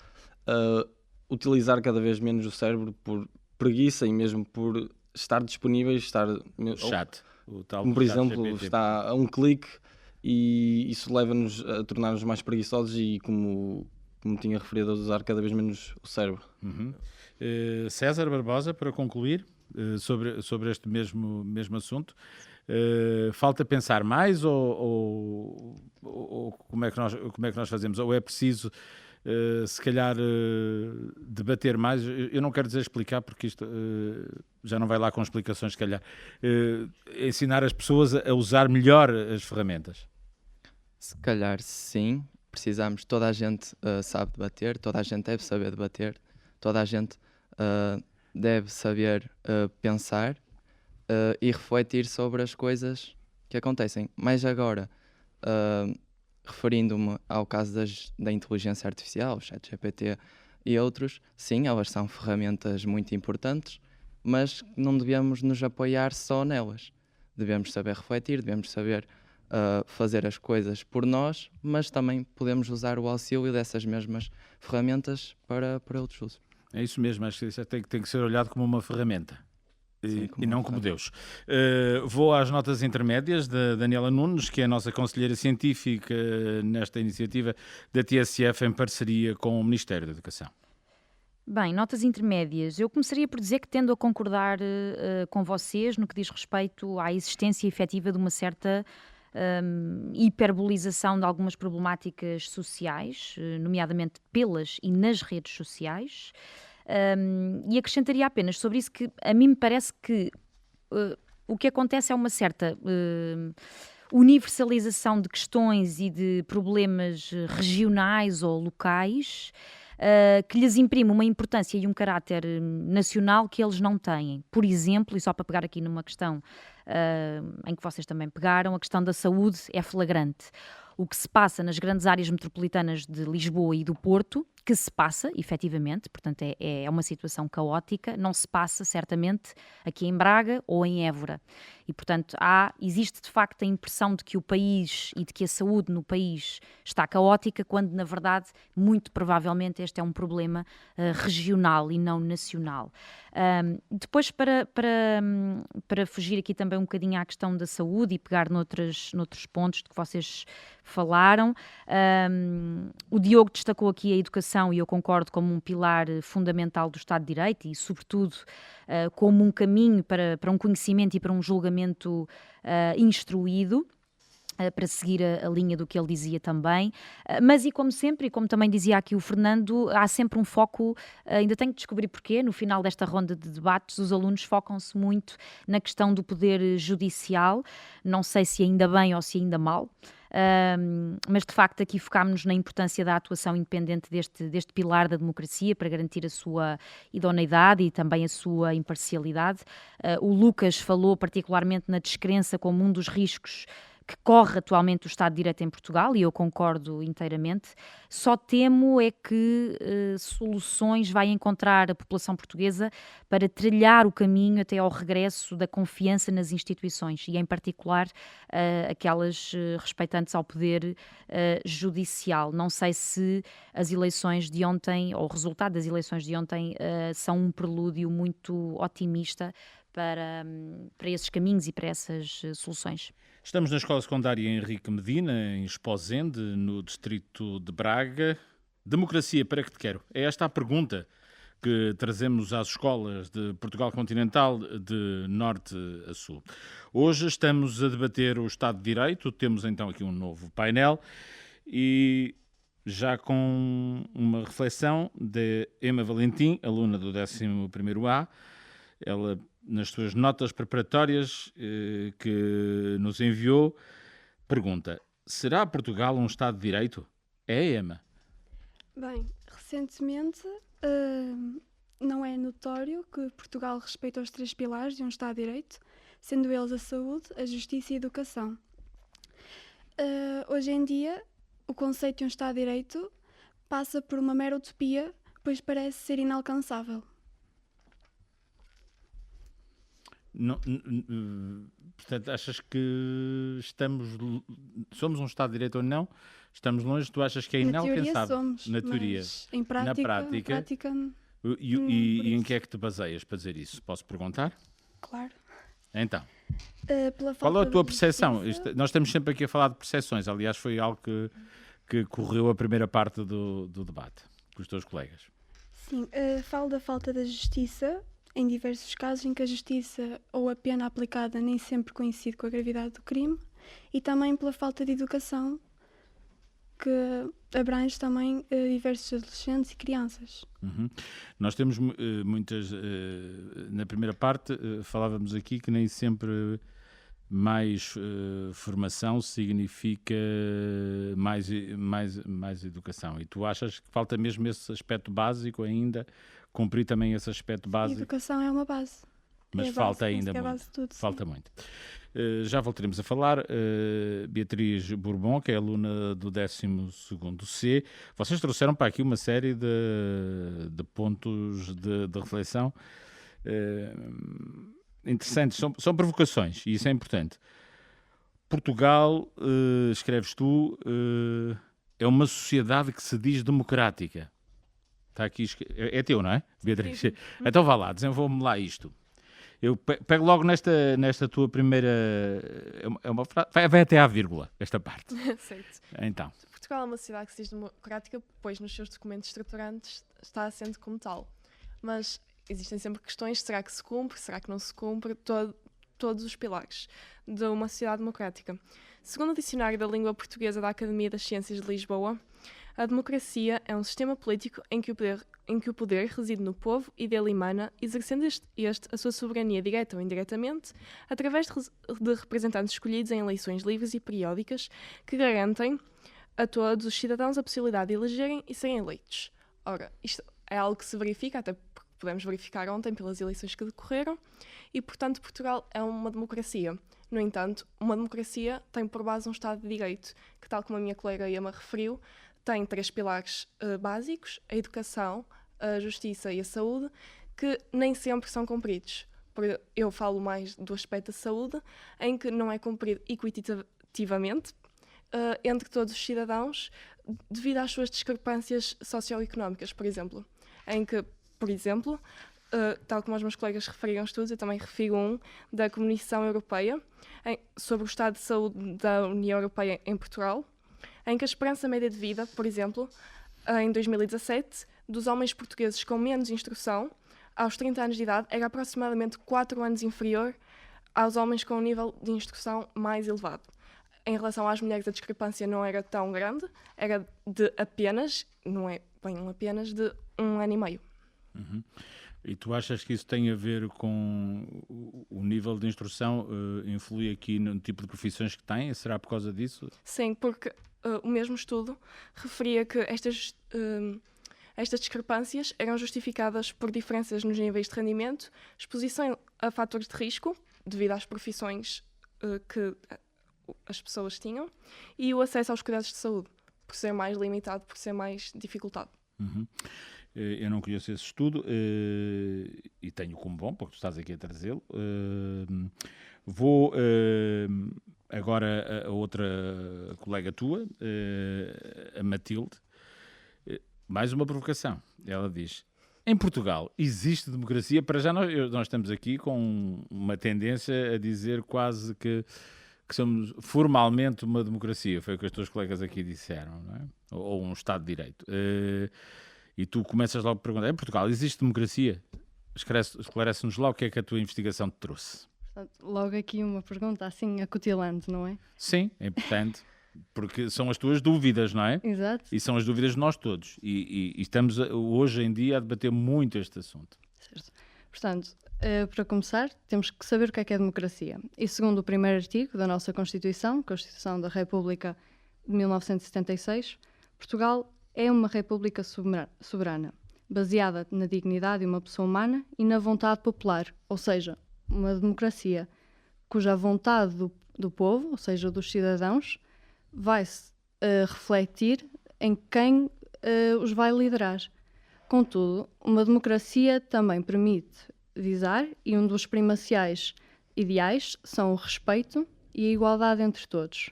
utilizar cada vez menos o cérebro por preguiça e mesmo por estar disponíveis, Chat. O tal como por chat exemplo, GPT. está a um clique, e isso leva-nos a tornar-nos mais preguiçosos e, como tinha referido, a usar cada vez menos o cérebro. Uhum. César Barbosa, para concluir, sobre este mesmo assunto, falta pensar mais ou como é que nós fazemos? Ou é preciso, se calhar, debater mais? Eu não quero dizer explicar, porque isto já não vai lá com explicações, se calhar. Ensinar as pessoas a usar melhor as ferramentas. Se calhar sim, precisamos, toda a gente sabe debater, toda a gente deve saber debater, toda a gente deve saber pensar e refletir sobre as coisas que acontecem. Mas agora, referindo-me ao caso da inteligência artificial, o ChatGPT e outros, sim, elas são ferramentas muito importantes, mas não devemos nos apoiar só nelas. Devemos saber refletir, devemos saber fazer as coisas por nós, mas também podemos usar o auxílio dessas mesmas ferramentas para outros usos. É isso mesmo, acho que isso tem que ser olhado como uma ferramenta. Sim, E não como Deus. Vou às notas intermédias da Daniela Nunes, que é a nossa conselheira científica nesta iniciativa da TSF em parceria com o Ministério da Educação. Bem, notas intermédias. Eu começaria por dizer que tendo a concordar com vocês no que diz respeito à existência efetiva de uma certa hiperbolização de algumas problemáticas sociais, nomeadamente pelas e nas redes sociais. E acrescentaria apenas sobre isso que a mim me parece que o que acontece é uma certa universalização de questões e de problemas regionais ou locais que lhes imprime uma importância e um caráter nacional que eles não têm. Por exemplo, e só para pegar aqui numa questão em que vocês também pegaram, a questão da saúde é flagrante. O que se passa nas grandes áreas metropolitanas de Lisboa e do Porto, que se passa, efetivamente, portanto é uma situação caótica, não se passa certamente aqui em Braga ou em Évora. E, portanto, existe de facto a impressão de que o país e de que a saúde no país está caótica, quando, na verdade, muito provavelmente este é um problema regional e não nacional. Depois, para fugir aqui também um bocadinho à questão da saúde e pegar noutros pontos de que vocês falaram, o Diogo destacou aqui a educação, e eu concordo, como um pilar fundamental do Estado de Direito e, sobretudo, como um caminho para um conhecimento e para um julgamento instruído, para seguir a linha do que ele dizia também, mas e como sempre, e como também dizia aqui o Fernando, há sempre um foco, ainda tenho que descobrir porquê, no final desta ronda de debates os alunos focam-se muito na questão do poder judicial, não sei se ainda bem ou se ainda mal, mas de facto aqui focámos-nos na importância da atuação independente deste pilar da democracia para garantir a sua idoneidade e também a sua imparcialidade. O Lucas falou particularmente na descrença como um dos riscos que corre atualmente o Estado de Direito em Portugal, e eu concordo inteiramente. Só temo é que soluções vai encontrar a população portuguesa para trilhar o caminho até ao regresso da confiança nas instituições, e em particular aquelas respeitantes ao poder judicial. Não sei se as eleições de ontem, ou o resultado das eleições de ontem, são um prelúdio muito otimista para esses caminhos e para essas soluções. Estamos na Escola Secundária Henrique Medina, em Esposende, no distrito de Braga. Democracia, para que te quero? É esta a pergunta que trazemos às escolas de Portugal continental de norte a sul. Hoje estamos a debater o Estado de Direito, temos então aqui um novo painel e já com uma reflexão de Emma Valentim, aluna do 11º A. Ela, nas suas notas preparatórias que nos enviou, pergunta: será Portugal um Estado de Direito? É, Emma? Bem, recentemente não é notório que Portugal respeita os 3 pilares de um Estado de Direito, sendo eles a saúde, a justiça e a educação. Hoje em dia, o conceito de um Estado de Direito passa por uma mera utopia, pois parece ser inalcançável. Portanto, achas que somos um Estado de Direito ou não? Estamos longe? Tu achas que é Na teoria inalcançável? somos, Na teoria. mas em prática, E em que é que te baseias para dizer isso? Posso perguntar? claro. Então, Pela qual é falta a tua de percepção? justiça- Nós estamos sempre aqui a falar de percepções. Aliás, foi algo que correu a primeira parte do debate com os teus colegas. Sim, falo da falta da justiça em diversos casos em que a justiça ou a pena aplicada nem sempre coincide com a gravidade do crime, e também pela falta de educação que abrange também diversos adolescentes e crianças. Uhum. Nós temos muitas. Na primeira parte, falávamos aqui que nem sempre mais formação significa mais educação. E tu achas que falta mesmo esse aspecto básico ainda, cumprir também esse aspecto A básico, educação é uma base. mas É a falta base, ainda é a muito. base de tudo, sim. Falta muito. Já voltaremos a falar. Beatriz Bourbon, que é aluna do 12º C. Vocês trouxeram para aqui uma série de pontos de reflexão interessantes. São provocações, e isso é importante. Portugal, escreves tu, é uma sociedade que se diz democrática. Está aqui, é teu, não é, Beatriz? Sim. Então vá lá, desenvolve-me lá isto. Eu pego logo nesta tua primeira. É uma frase. Vai até à vírgula, esta parte. Certo. Então. Portugal é uma sociedade que se diz democrática, pois nos seus documentos estruturantes está assente como tal. Mas existem sempre questões: será que se cumpre, será que não se cumpre? Todos os pilares de uma sociedade democrática. Segundo o Dicionário da Língua Portuguesa da Academia das Ciências de Lisboa, a democracia é um sistema político em que o poder reside no povo e dele emana, exercendo este a sua soberania direta ou indiretamente, através de representantes escolhidos em eleições livres e periódicas que garantem a todos os cidadãos a possibilidade de elegerem e serem eleitos. Ora, isto é algo que se verifica, até porque podemos verificar ontem pelas eleições que decorreram, e, portanto, Portugal é uma democracia. No entanto, uma democracia tem por base um Estado de Direito, que, tal como a minha colega Emma referiu, tem 3 pilares básicos: a educação, a justiça e a saúde, que nem sempre são cumpridos. Eu falo mais do aspecto da saúde, em que não é cumprido equitativamente entre todos os cidadãos, devido às suas discrepâncias socioeconómicas, por exemplo. Em que, por exemplo, tal como os meus colegas referiram estudos, eu também refiro um da Comissão Europeia sobre o estado de saúde da União Europeia em Portugal, em que a esperança média de vida, por exemplo, em 2017, dos homens portugueses com menos instrução, aos 30 anos de idade, era aproximadamente 4 anos inferior aos homens com um nível de instrução mais elevado. Em relação às mulheres, a discrepância não era tão grande, era de apenas, não é bem apenas, de 1 ano e meio. Uhum. E tu achas que isso tem a ver com o nível de instrução, influi aqui no tipo de profissões que têm? Será por causa disso? Sim, porque o mesmo estudo referia que estas discrepâncias eram justificadas por diferenças nos níveis de rendimento, exposição a fatores de risco, devido às profissões que as pessoas tinham, e o acesso aos cuidados de saúde, por ser mais limitado, por ser mais dificultado. Uhum. Eu não conheço esse estudo e tenho como bom, porque tu estás aqui a trazê-lo. Vou agora a outra colega tua, a Matilde. Mais uma provocação. Ela diz: em Portugal existe democracia? Para já nós estamos aqui com uma tendência a dizer quase que somos formalmente uma democracia. Foi o que os teus colegas aqui disseram, não é? Ou um Estado de Direito. E tu começas logo a perguntar: em Portugal existe democracia? Esclarece-nos lá o que é que a tua investigação te trouxe. Portanto, logo aqui uma pergunta assim, acutilante, não é? Sim, é importante, porque são as tuas dúvidas, não é? Exato. E são as dúvidas de nós todos. E estamos hoje em dia a debater muito este assunto. Certo. Portanto, para começar, temos que saber o que é democracia. E segundo o primeiro artigo da nossa Constituição, Constituição da República de 1976, Portugal é uma república soberana, baseada na dignidade de uma pessoa humana e na vontade popular, ou seja, uma democracia cuja vontade do povo, ou seja, dos cidadãos, vai-se refletir em quem os vai liderar. Contudo, uma democracia também permite visar, e um dos primaciais ideais são o respeito e a igualdade entre todos.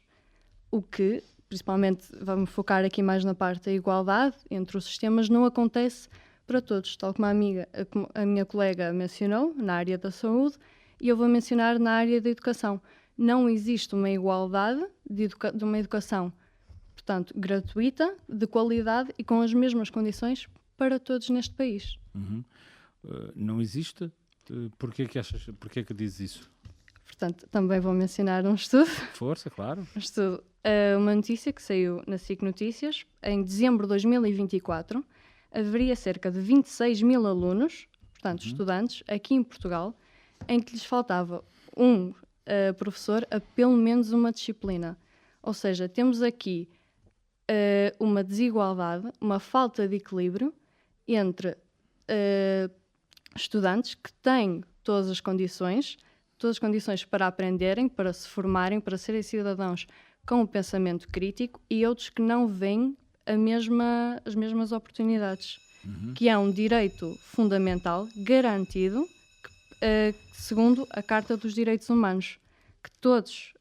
O que, principalmente, vamos focar aqui mais na parte da igualdade entre os sistemas, não acontece para todos, tal como a minha colega mencionou, na área da saúde, e eu vou mencionar na área da educação. Não existe uma igualdade de uma educação, portanto, gratuita, de qualidade e com as mesmas condições para todos neste país. Não existe? Porquê que dizes isso? Portanto, também vou mencionar um estudo. Força, claro. Um estudo, uma notícia que saiu na SIC Notícias. Em dezembro de 2024, haveria cerca de 26 mil alunos, portanto, estudantes, aqui em Portugal, em que lhes faltava um professor a pelo menos uma disciplina. Ou seja, temos aqui uma desigualdade, uma falta de equilíbrio entre estudantes que têm todas as condições para aprenderem, para se formarem, para serem cidadãos com o pensamento crítico, e outros que não veem as mesmas oportunidades, que é um direito fundamental garantido segundo a Carta dos Direitos Humanos, que todos,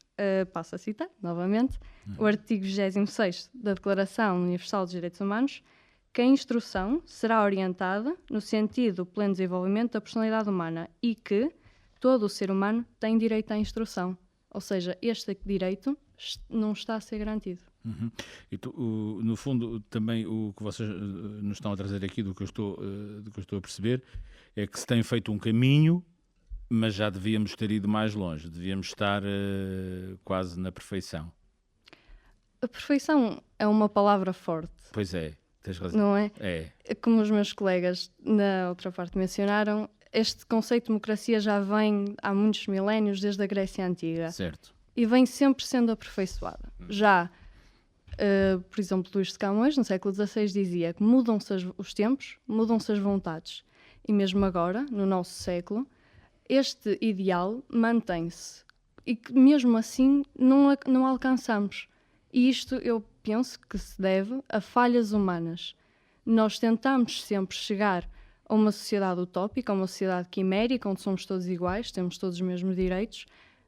passo a citar novamente, o artigo 26º da Declaração Universal dos Direitos Humanos, que a instrução será orientada no sentido do pleno desenvolvimento da personalidade humana e que todo o ser humano tem direito à instrução. Ou seja, este direito não está a ser garantido. E no fundo, também o que vocês nos estão a trazer aqui, do que eu estou a perceber, é que se tem feito um caminho, mas já devíamos ter ido mais longe, devíamos estar quase na perfeição. A perfeição é uma palavra forte. Pois é, tens razão. Não é? É. Como os meus colegas na outra parte mencionaram, este conceito de democracia já vem há muitos milénios, desde a Grécia Antiga. Certo. E vem sempre sendo aperfeiçoada. Já, por exemplo, Luís de Camões, no século XVI, dizia que mudam-se os tempos, mudam-se as vontades. E mesmo agora, no nosso século, este ideal mantém-se. E que mesmo assim não alcançamos. E isto eu penso que se deve a falhas humanas. Nós tentamos sempre chegar a uma sociedade utópica, a uma sociedade quimérica, onde somos todos iguais, temos todos os mesmos direitos,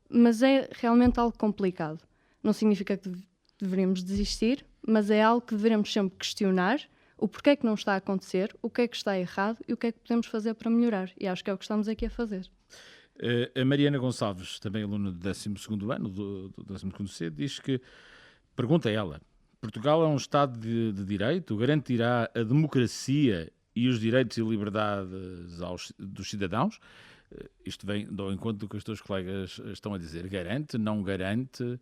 mas é realmente algo complicado. Não significa que deveríamos desistir, mas é algo que devemos sempre questionar o porquê é que não está a acontecer, o que é que está errado e o que é que podemos fazer para melhorar. E acho que é o que estamos aqui a fazer. A Mariana Gonçalves, também aluna do 12º ano, do 12º C, diz que, pergunta ela, Portugal é um Estado de Direito? Garantirá a democracia e os direitos e liberdades dos cidadãos? Isto vem ao encontro do que os teus colegas estão a dizer. Garante? Não garante?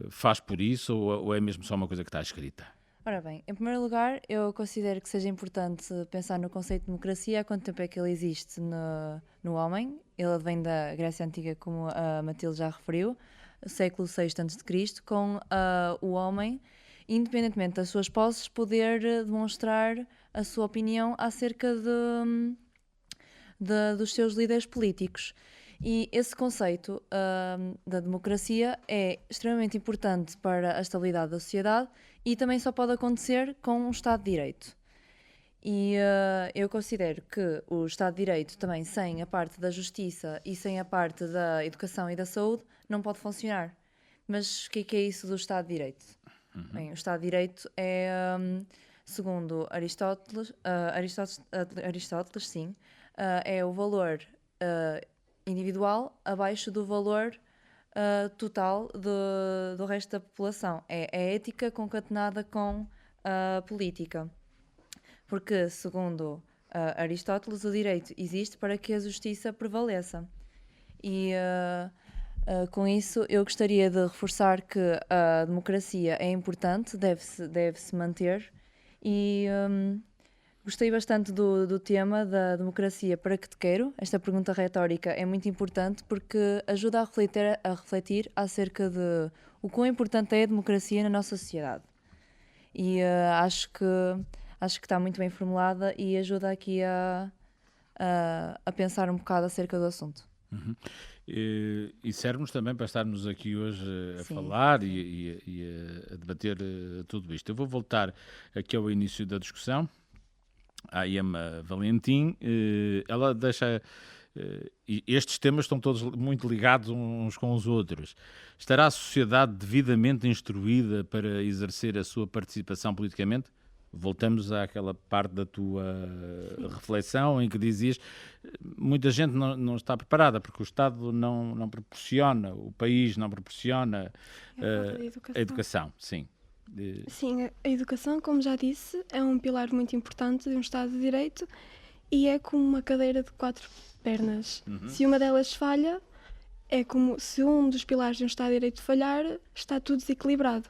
Faz por isso? Ou é mesmo só uma coisa que está escrita? Ora bem, em primeiro lugar, eu considero que seja importante pensar no conceito de democracia, há quanto tempo é que ele existe no homem. Ele vem da Grécia Antiga, como a Matilde já referiu, século VI a.C., com o homem, independentemente das suas posses, poder demonstrar a sua opinião acerca dos seus líderes políticos. E esse conceito da democracia é extremamente importante para a estabilidade da sociedade e também só pode acontecer com um Estado de Direito. E eu considero que o Estado de Direito também, sem a parte da justiça e sem a parte da educação e da saúde, não pode funcionar. Mas o que é isso do Estado de Direito? Bem, o Estado de Direito é, segundo Aristóteles, sim, é o valor individual abaixo do valor total do resto da população. É a ética concatenada com a política. Porque, segundo Aristóteles, o direito existe para que a justiça prevaleça. E com isso eu gostaria de reforçar que a democracia é importante, deve-se manter. E gostei bastante do tema da democracia. Para que te quero? Esta pergunta retórica é muito importante porque ajuda a refletir acerca de o quão importante é a democracia na nossa sociedade. E acho que está muito bem formulada e ajuda aqui a pensar um bocado acerca do assunto. E serve-nos também para estarmos aqui hoje a Sim. falar e a debater tudo isto. Eu vou voltar aqui ao início da discussão, à Emma Valentim. Ela deixa E estes temas estão todos muito ligados uns com os outros. Estará a sociedade devidamente instruída para exercer a sua participação politicamente? Voltamos àquela parte da tua reflexão em que dizias muita gente não está preparada porque o Estado não proporciona, o país não proporciona a educação. Sim. Sim, a educação, como já disse, é um pilar muito importante de um Estado de Direito e é como uma cadeira de 4 pernas. Se uma delas falha, é como se um dos pilares de um Estado de Direito falhar, está tudo desequilibrado.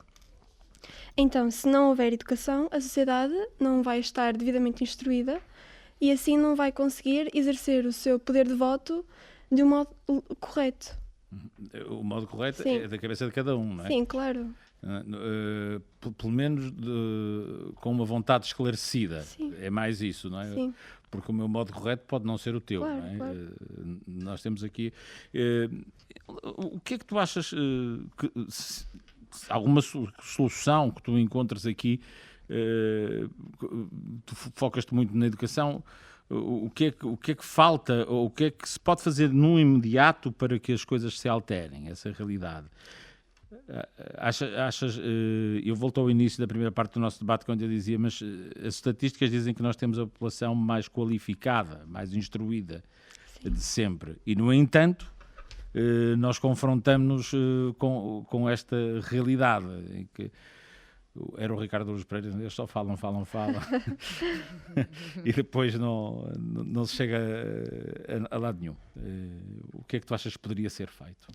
Então, se não houver educação, a sociedade não vai estar devidamente instruída e assim não vai conseguir exercer o seu poder de voto de um modo correto. O modo correto Sim. é da cabeça de cada um, não é? Sim, claro. Pelo menos com uma vontade esclarecida. Sim. É mais isso, não é? Sim. Porque o meu modo correto pode não ser o teu. Claro, não é? claro. Nós temos aqui. O que é que tu achas alguma solução que tu encontras aqui? Tu focas-te muito na educação. O que é que falta, ou o que é que se pode fazer no imediato para que as coisas se alterem, essa realidade? Achas, eu volto ao início da primeira parte do nosso debate quando eu dizia, mas as estatísticas dizem que nós temos a população mais qualificada, mais instruída de sempre, e no entanto nós confrontamos-nos com esta realidade em que era o Ricardo Luz Pereira, eles só falam e depois não se chega a lado nenhum. O que é que tu achas que poderia ser feito?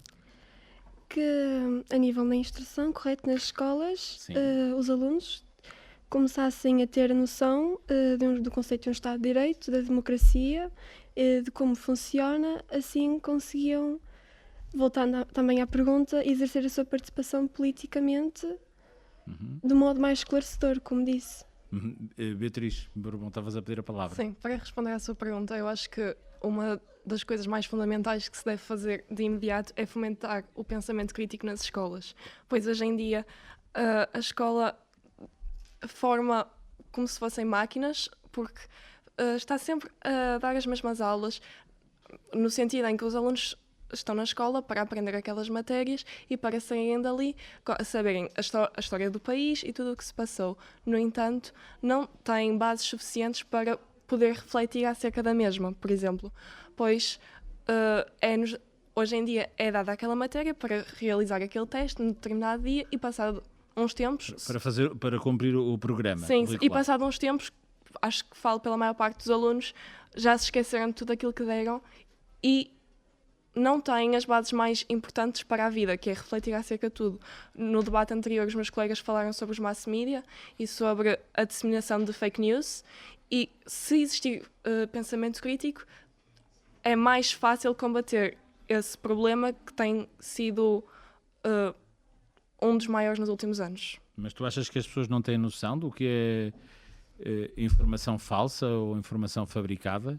Que a nível da instrução, correto, nas escolas, Sim. Os alunos começassem a ter a noção do conceito de um Estado de Direito, da democracia, de como funciona, assim conseguiam, voltando também à pergunta, exercer a sua participação politicamente de modo mais esclarecedor, como disse. Beatriz, Bourbon, estavas a pedir a palavra. Sim, para responder à sua pergunta, eu acho que uma das coisas mais fundamentais que se deve fazer de imediato é fomentar o pensamento crítico nas escolas, pois hoje em dia a escola forma como se fossem máquinas, porque está sempre a dar as mesmas aulas, no sentido em que os alunos estão na escola para aprender aquelas matérias e para saírem dali saberem a história do país e tudo o que se passou. No entanto, não têm bases suficientes para poder refletir acerca da mesma, por exemplo, pois hoje em dia é dada aquela matéria para realizar aquele teste num determinado dia e passado uns tempos... Para cumprir o programa. Sim, curricular. e passado uns tempos, acho que falo pela maior parte dos alunos, já se esqueceram de tudo aquilo que deram e não têm as bases mais importantes para a vida, que é refletir acerca de tudo. No debate anterior, os meus colegas falaram sobre os mass media e sobre a disseminação de fake news, e se existir pensamento crítico, é mais fácil combater esse problema que tem sido um dos maiores nos últimos anos. Mas tu achas que as pessoas não têm noção do que é informação falsa ou informação fabricada?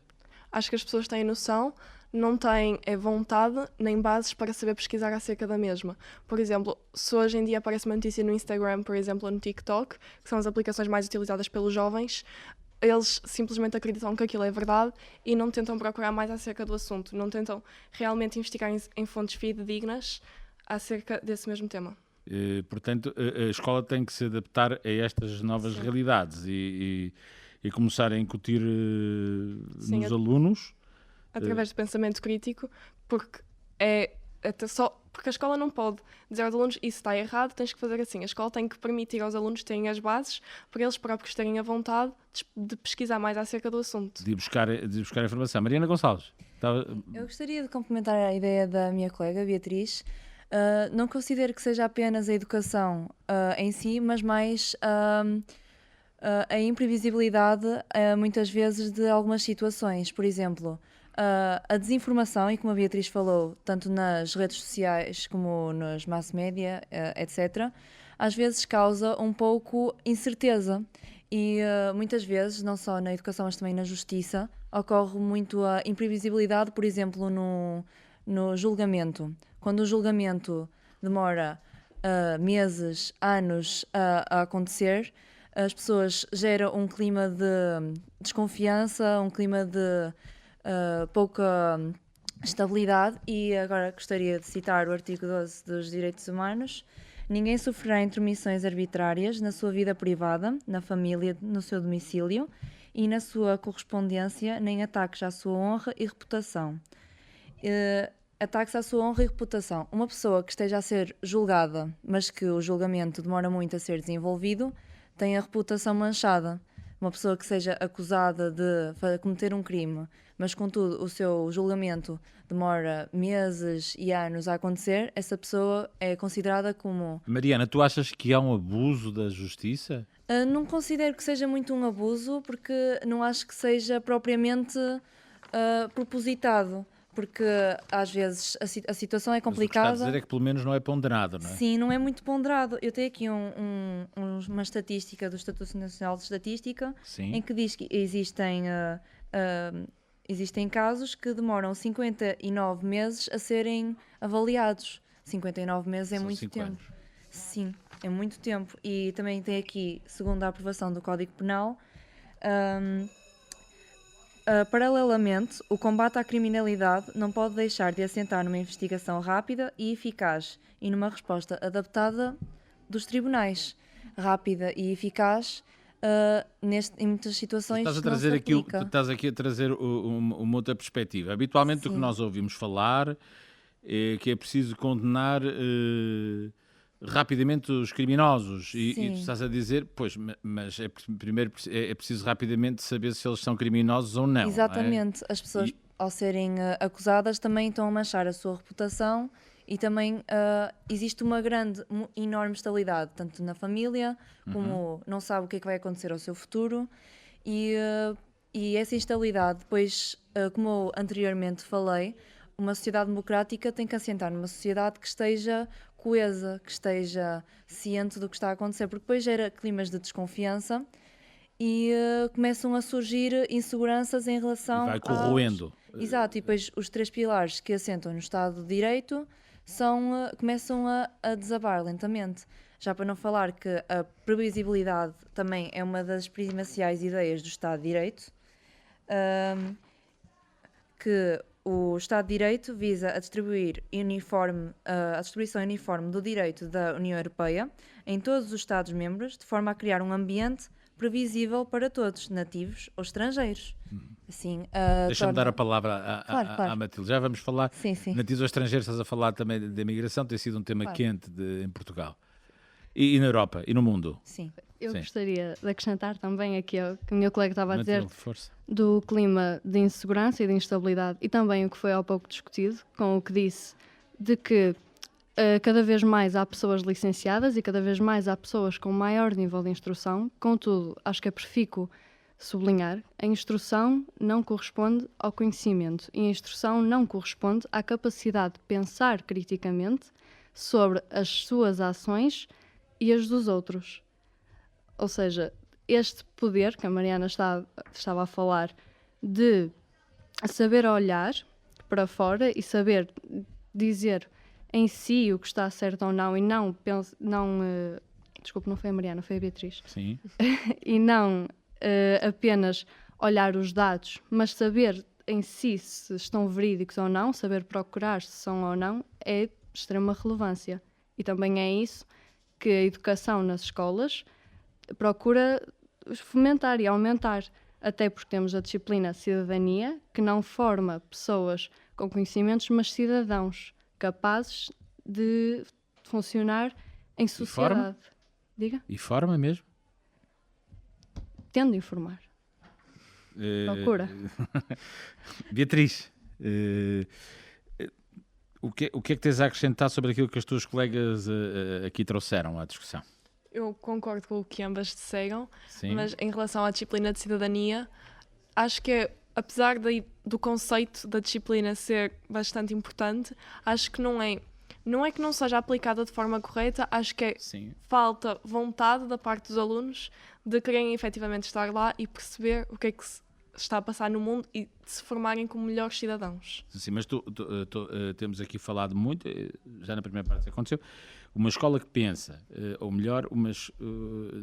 Acho que as pessoas têm noção, não têm vontade nem bases para saber pesquisar acerca da mesma. Por exemplo, se hoje em dia aparece uma notícia no Instagram, por exemplo, ou no TikTok, que são as aplicações mais utilizadas pelos jovens, eles simplesmente acreditam que aquilo é verdade e não tentam procurar mais acerca do assunto, não tentam realmente investigar em fontes fidedignas acerca desse mesmo tema. Portanto, a escola tem que se adaptar a estas novas realidades e começar a incutir nos alunos... Através do pensamento crítico, porque porque a escola não pode dizer aos alunos isso está errado, tens que fazer assim. A escola tem que permitir aos alunos terem as bases para eles próprios terem a vontade de pesquisar mais acerca do assunto. De buscar informação. Mariana Gonçalves. Eu gostaria de complementar a ideia da minha colega Beatriz. Não considero que seja apenas a educação em si, mas mais a imprevisibilidade muitas vezes de algumas situações. Por exemplo, a desinformação, e como a Beatriz falou, tanto nas redes sociais como nos mass media, etc., às vezes causa um pouco incerteza e muitas vezes, não só na educação mas também na justiça, ocorre muito a imprevisibilidade, por exemplo, no julgamento. Quando o julgamento demora meses, anos a acontecer, as pessoas geram um clima de desconfiança, um clima de pouca estabilidade, e agora gostaria de citar o artigo 12 dos Direitos Humanos. Ninguém sofrerá intromissões arbitrárias na sua vida privada, na família, no seu domicílio e na sua correspondência, nem ataques à sua honra e reputação. Ataques à sua honra e reputação. Uma pessoa que esteja a ser julgada, mas que o julgamento demora muito a ser desenvolvido, tem a reputação manchada. Uma pessoa que seja acusada de cometer um crime, mas contudo o seu julgamento demora meses e anos a acontecer, essa pessoa é considerada como... Mariana, tu achas que há um abuso da justiça? Não considero que seja muito um abuso, porque não acho que seja propriamente propositado, porque às vezes a situação é Mas o que complicada. está a dizer é que pelo menos não é ponderado, não é? Sim, não é muito ponderado. Eu tenho aqui uma estatística do Instituto Nacional de Estatística, Sim. em que diz que existem casos que demoram 59 meses a serem avaliados. 59 meses é São muito 5 tempo. anos. Sim, é muito tempo. E também tem aqui, segundo a aprovação do Código Penal, paralelamente, o combate à criminalidade não pode deixar de assentar numa investigação rápida e eficaz e numa resposta adaptada dos tribunais. Rápida e eficaz, em muitas situações Estás a não trazer se aqui, aplica. tu estás aqui a trazer uma outra perspectiva. Habitualmente o que Sim. nós ouvimos falar é que é preciso condenar rapidamente os criminosos e Sim. tu estás a dizer, pois, mas primeiro é preciso rapidamente saber se eles são criminosos ou não. não é? Exatamente. As pessoas, ao serem acusadas, também estão a manchar a sua reputação e também existe uma enorme estabilidade, tanto na família, como não sabe o que é que vai acontecer ao seu futuro. E essa instabilidade, depois, como eu anteriormente falei, uma sociedade democrática tem que assentar numa sociedade que esteja coesa, que esteja ciente do que está a acontecer, porque depois gera climas de desconfiança e começam a surgir inseguranças em relação E vai corroendo. Exato, e depois os 3 pilares que assentam no Estado de Direito começam a desabar lentamente. Já para não falar que a previsibilidade também é uma das primaciais ideias do Estado de Direito, que o Estado de Direito visa a distribuição uniforme do direito da União Europeia em todos os Estados-membros, de forma a criar um ambiente previsível para todos, nativos ou estrangeiros. Assim, Deixa-me dar a palavra Claro. à Matilde. Já vamos falar. Sim, sim. Nativos ou estrangeiros, estás a falar também da imigração, tem sido um tema Claro. quente em Portugal. E na Europa e no mundo. Sim. Eu Sim. gostaria de acrescentar também aqui o que o meu colega estava a dizer Matilde, força. do clima de insegurança e de instabilidade e também o que foi há pouco discutido, com o que disse de que cada vez mais há pessoas licenciadas e cada vez mais há pessoas com maior nível de instrução. Contudo, acho que é profícuo sublinhar, a instrução não corresponde ao conhecimento e a instrução não corresponde à capacidade de pensar criticamente sobre as suas ações e as dos outros. Ou seja, este poder que a Mariana estava a falar de saber olhar para fora e saber dizer em si o que está certo ou não e desculpe, não foi a Mariana, foi a Beatriz. Sim. E não apenas olhar os dados, mas saber em si se estão verídicos ou não, saber procurar se são ou não, é de extrema relevância. E também é isso que a educação nas escolas procura fomentar e aumentar, até porque temos a disciplina Cidadania, que não forma pessoas com conhecimentos, mas cidadãos capazes de funcionar em sociedade. Diga? E forma mesmo? Tendo a informar. Procura. Beatriz, o que é que tens a acrescentar sobre aquilo que as tuas colegas aqui trouxeram à discussão? Eu concordo com o que ambas disseram, Sim. mas em relação à disciplina de cidadania, acho que apesar do conceito da disciplina ser bastante importante, acho que não é que não seja aplicada de forma correta, acho que Sim. falta vontade da parte dos alunos de quererem efetivamente estar lá e perceber o que é que está a passar no mundo e de se formarem como melhores cidadãos. Sim, mas temos aqui falado muito, já na primeira parte aconteceu, uma escola que pensa, ou melhor,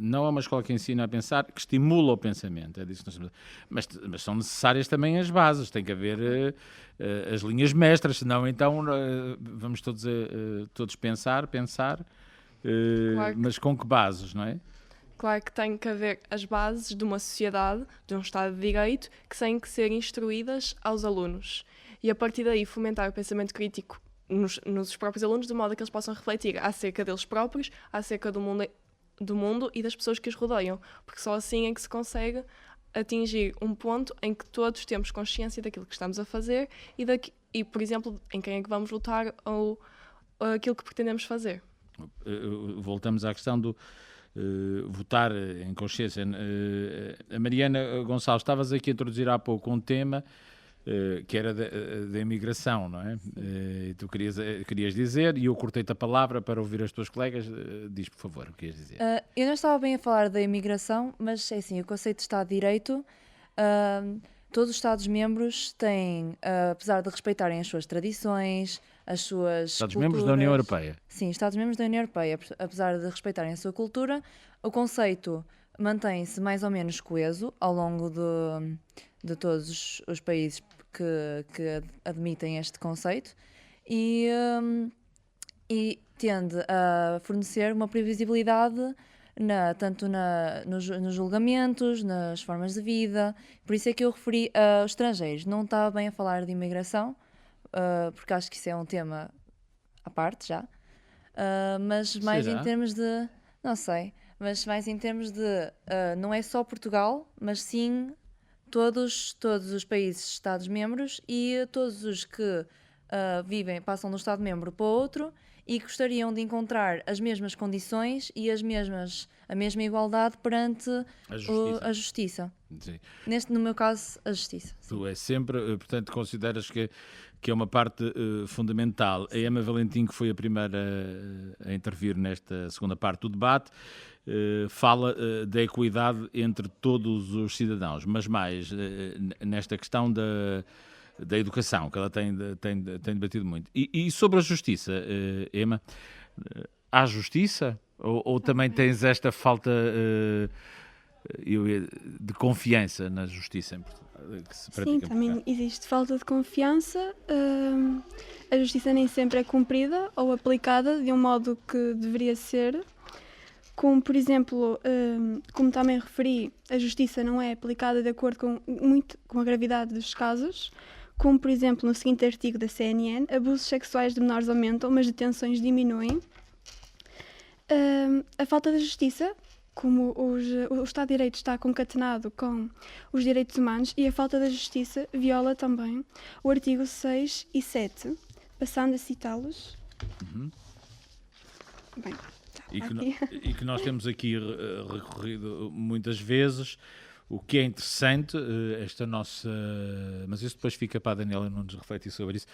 não é uma escola que ensina a pensar, que estimula o pensamento, é disso que nós estamos a dizer. Mas são necessárias também as bases, tem que haver as linhas mestras, senão então vamos todos pensar, Claro mas com que bases, não é? Claro que tem que haver as bases de uma sociedade, de um Estado de Direito, que têm que ser instruídas aos alunos. E a partir daí fomentar o pensamento crítico nos próprios alunos, de modo a que eles possam refletir acerca deles próprios, acerca do mundo e das pessoas que os rodeiam. Porque só assim é que se consegue atingir um ponto em que todos temos consciência daquilo que estamos a fazer e por exemplo, em quem é que vamos votar ou aquilo que pretendemos fazer. Voltamos à questão do votar em consciência. A Mariana Gonçalves, estavas aqui a introduzir há pouco um tema que era da imigração, não é? E tu querias dizer, e eu cortei-te a palavra para ouvir as tuas colegas. Diz, por favor, o que querias dizer. Eu não estava bem a falar da imigração, mas é assim, o conceito de Estado de Direito, todos os Estados-membros têm, apesar de respeitarem as suas tradições, as suas Estados-membros da União Europeia. Sim, Estados-membros da União Europeia, apesar de respeitarem a sua cultura, o conceito mantém-se mais ou menos coeso ao longo de todos os países que admitem este conceito e tende a fornecer uma previsibilidade tanto nos julgamentos, nas formas de vida. Por isso é que eu referi aos estrangeiros. Não estava bem a falar de imigração, porque acho que isso é um tema à parte já, mas mais em termos de, não sei, mas mais em termos de, não é só Portugal, mas sim todos os países Estados-membros e todos os que passam de um Estado-membro para outro e gostariam de encontrar as mesmas condições e a mesma igualdade perante a justiça. Sim. No meu caso, a justiça. Sim. Tu és sempre, portanto, consideras que é uma parte fundamental. A Emma Valentim, que foi a primeira a intervir nesta segunda parte do debate, fala da equidade entre todos os cidadãos, mas mais nesta questão da educação, que ela tem debatido muito. E sobre a justiça, Emma, há justiça? Ou também tens esta falta de confiança na justiça em Portugal? Que se pratica Sim, também existe falta de confiança. A justiça nem sempre é cumprida ou aplicada de um modo que deveria ser. Como, por exemplo, como também referi, a justiça não é aplicada de acordo com a gravidade dos casos. Como, por exemplo, no seguinte artigo da CNN, abusos sexuais de menores aumentam, mas detenções diminuem. A falta de justiça, como o Estado de Direito está concatenado com os direitos humanos, e a falta de justiça viola também o artigo 6 e 7, passando a citá-los. Uhum. Bem, e que nós temos aqui recorrido muitas vezes. O que é interessante, esta nossa... Mas isso depois fica para a Daniela Nunes refletir sobre isso.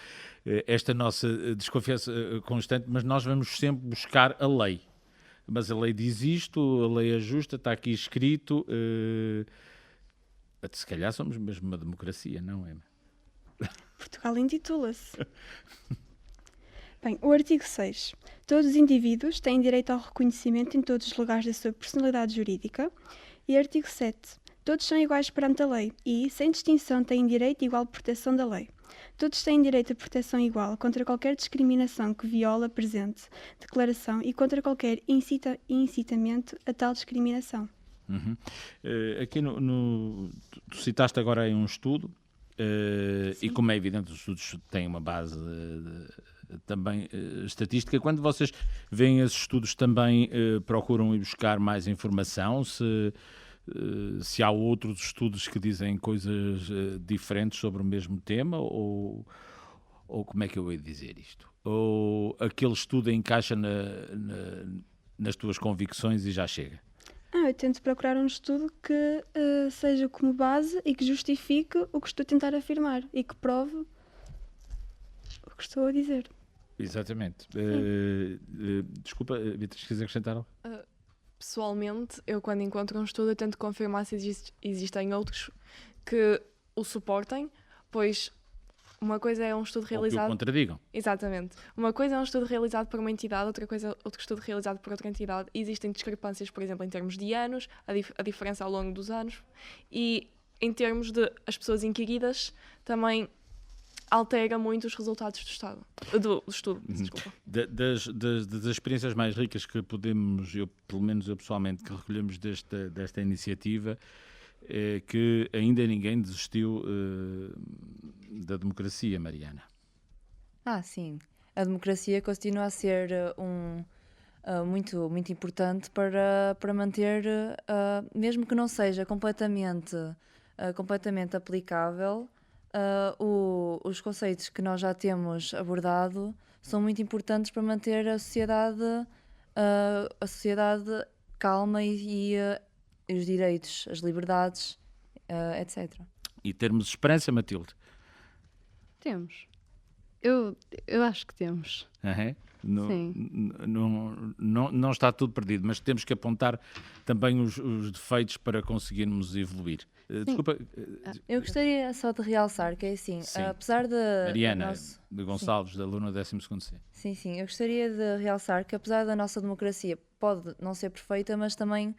Esta nossa desconfiança constante, mas nós vamos sempre buscar a lei. Mas a lei diz isto, a lei é justa, está aqui escrito. Se calhar somos mesmo uma democracia, não é? Portugal intitula-se. Bem, o artigo 6. Todos os indivíduos têm direito ao reconhecimento em todos os lugares da sua personalidade jurídica. E artigo 7. Todos são iguais perante a lei e, sem distinção, têm direito a igual proteção da lei. Todos têm direito a proteção igual contra qualquer discriminação que viola a presente declaração e contra qualquer incitamento a tal discriminação. Uhum. Aqui tu citaste agora aí um estudo e, como é evidente, os estudos têm uma base também estatística. Quando vocês veem esses estudos, também procuram ir buscar mais informação? Se há outros estudos que dizem coisas diferentes sobre o mesmo tema, ou como é que eu hei de dizer isto? Ou aquele estudo encaixa nas tuas convicções e já chega? Eu tento procurar um estudo que seja como base e que justifique o que estou a tentar afirmar e que prove o que estou a dizer. Exatamente. Desculpa, Beatriz, queres acrescentar algo? pessoalmente, eu quando encontro um estudo, eu tento confirmar se existem outros que o suportem, pois uma coisa é um estudo Ou que o realizado... contradigam. Exatamente. Uma coisa é um estudo realizado por uma entidade, outra coisa é outro estudo realizado por outra entidade. Existem discrepâncias, por exemplo, em termos de anos, a diferença ao longo dos anos, e em termos de as pessoas inquiridas, também altera muito os resultados do estudo. Desculpa. Das experiências mais ricas que podemos, pelo menos eu pessoalmente, que recolhemos desta iniciativa, é que ainda ninguém desistiu da democracia, Mariana. Sim. A democracia continua a ser muito, muito importante para manter, mesmo que não seja completamente aplicável, os conceitos que nós já temos abordado são muito importantes para manter a sociedade calma e os direitos, as liberdades, etc. E termos esperança, Matilde. Temos. Eu acho que temos. Sim. Não está tudo perdido, mas temos que apontar também os defeitos para conseguirmos evoluir. Desculpa. Eu gostaria só de realçar que é assim, apesar de... Mariana de Gonçalves, da aluna do 12º C. Sim, eu gostaria de realçar que apesar da nossa democracia pode não ser perfeita, mas também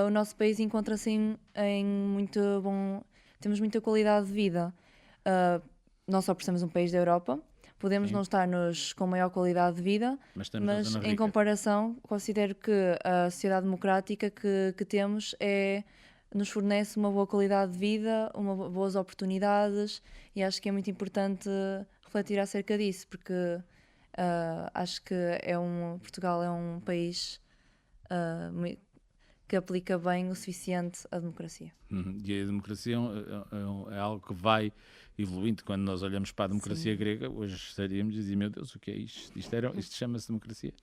o nosso país encontra-se em muito bom... Temos muita qualidade de vida. Não só por sermos um país da Europa, podemos não estar-nos com maior qualidade de vida, mas em comparação, considero que a sociedade democrática que temos nos fornece uma boa qualidade de vida, boas oportunidades, e acho que é muito importante refletir acerca disso, porque acho que Portugal é um país que aplica bem o suficiente a democracia. E a democracia é algo que vai evoluindo. Quando nós olhamos para a democracia grega, hoje estaríamos a dizer, meu Deus, o que é isto? Isto chama-se democracia?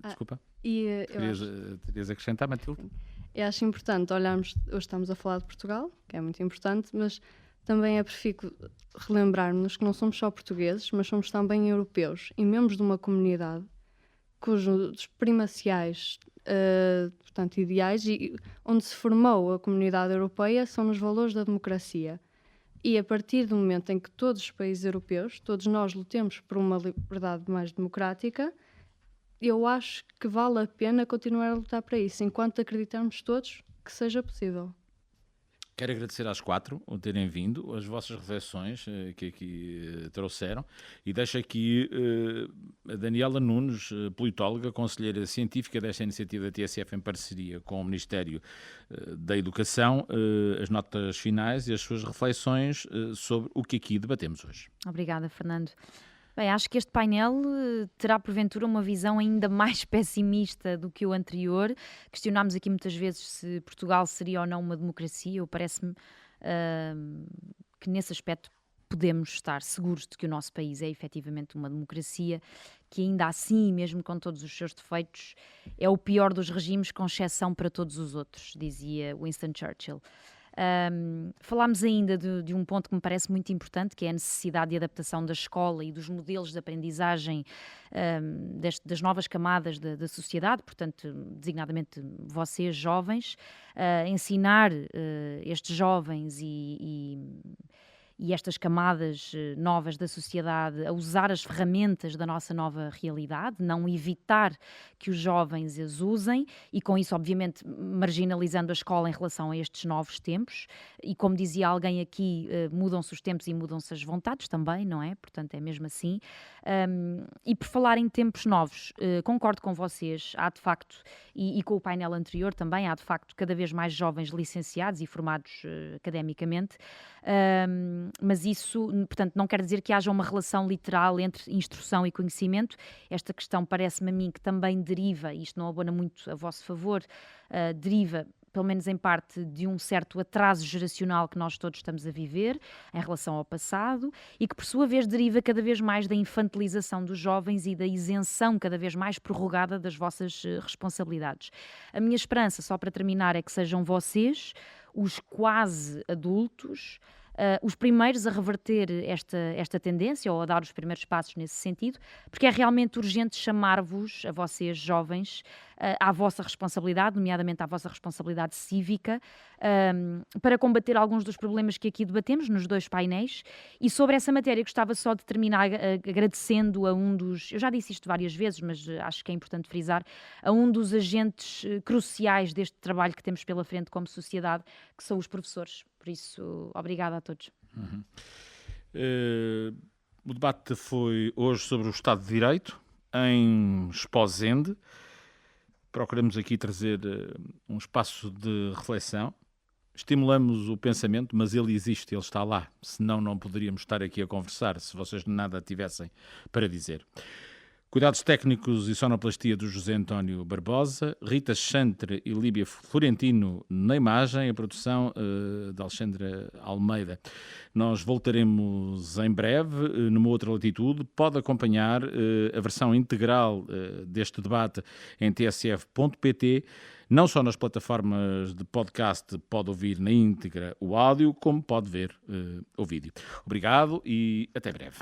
Desculpa. Querias acrescentar, Matilde? Eu acho importante olharmos, hoje estamos a falar de Portugal, que é muito importante, mas também é preciso relembrarmos que não somos só portugueses, mas somos também europeus e membros de uma comunidade cujos primaciais, portanto, ideais, e onde se formou a comunidade europeia são nos valores da democracia. E a partir do momento em que todos os países europeus, todos nós lutemos por uma liberdade mais democrática, eu acho que vale a pena continuar a lutar para isso, enquanto acreditarmos todos que seja possível. Quero agradecer às 4 por terem vindo, as vossas reflexões que aqui trouxeram, e deixo aqui a Daniela Nunes, politóloga, conselheira científica desta iniciativa da TSF em parceria com o Ministério da Educação, as notas finais e as suas reflexões sobre o que aqui debatemos hoje. Obrigada, Fernando. Bem, acho que este painel terá porventura uma visão ainda mais pessimista do que o anterior. Questionámos aqui muitas vezes se Portugal seria ou não uma democracia. Parece-me que nesse aspecto podemos estar seguros de que o nosso país é efetivamente uma democracia, que ainda assim, mesmo com todos os seus defeitos, é o pior dos regimes, com exceção para todos os outros, dizia Winston Churchill. Falámos ainda de um ponto que me parece muito importante, que é a necessidade de adaptação da escola e dos modelos de aprendizagem das novas camadas da sociedade, portanto, designadamente vocês, jovens, ensinar estes jovens e estas camadas novas da sociedade a usar as ferramentas da nossa nova realidade, não evitar que os jovens as usem e com isso, obviamente, marginalizando a escola em relação a estes novos tempos. E como dizia alguém aqui, mudam-se os tempos e mudam-se as vontades também, não é? Portanto, é mesmo assim. E por falar em tempos novos, concordo com vocês, há de facto, e com o painel anterior também, há de facto cada vez mais jovens licenciados e formados academicamente, mas isso, portanto, não quer dizer que haja uma relação literal entre instrução e conhecimento. Esta questão parece-me a mim que também deriva, e isto não abona muito a vosso favor, deriva, pelo menos em parte, de um certo atraso geracional que nós todos estamos a viver em relação ao passado e que, por sua vez, deriva cada vez mais da infantilização dos jovens e da isenção cada vez mais prorrogada das vossas responsabilidades. A minha esperança, só para terminar, é que sejam vocês, os quase adultos, os primeiros a reverter esta tendência ou a dar os primeiros passos nesse sentido, porque é realmente urgente chamar-vos, a vocês jovens, à vossa responsabilidade, nomeadamente à vossa responsabilidade cívica, para combater alguns dos problemas que aqui debatemos nos 2 painéis. E sobre essa matéria gostava só de terminar agradecendo a um dos, eu já disse isto várias vezes, mas acho que é importante frisar, a um dos agentes cruciais deste trabalho que temos pela frente como sociedade, que são os professores. Por isso, obrigada a todos. O debate foi hoje sobre o Estado de Direito, em Esposende. Procuramos aqui trazer um espaço de reflexão. Estimulamos o pensamento, mas ele existe, ele está lá. Senão não poderíamos estar aqui a conversar, se vocês nada tivessem para dizer. Cuidados técnicos e sonoplastia do José António Barbosa, Rita Chantre e Líbia Florentino na imagem, a produção de Alexandra Almeida. Nós voltaremos em breve, numa outra latitude. Pode acompanhar a versão integral deste debate em tsf.pt, não só nas plataformas de podcast pode ouvir na íntegra o áudio, como pode ver o vídeo. Obrigado e até breve.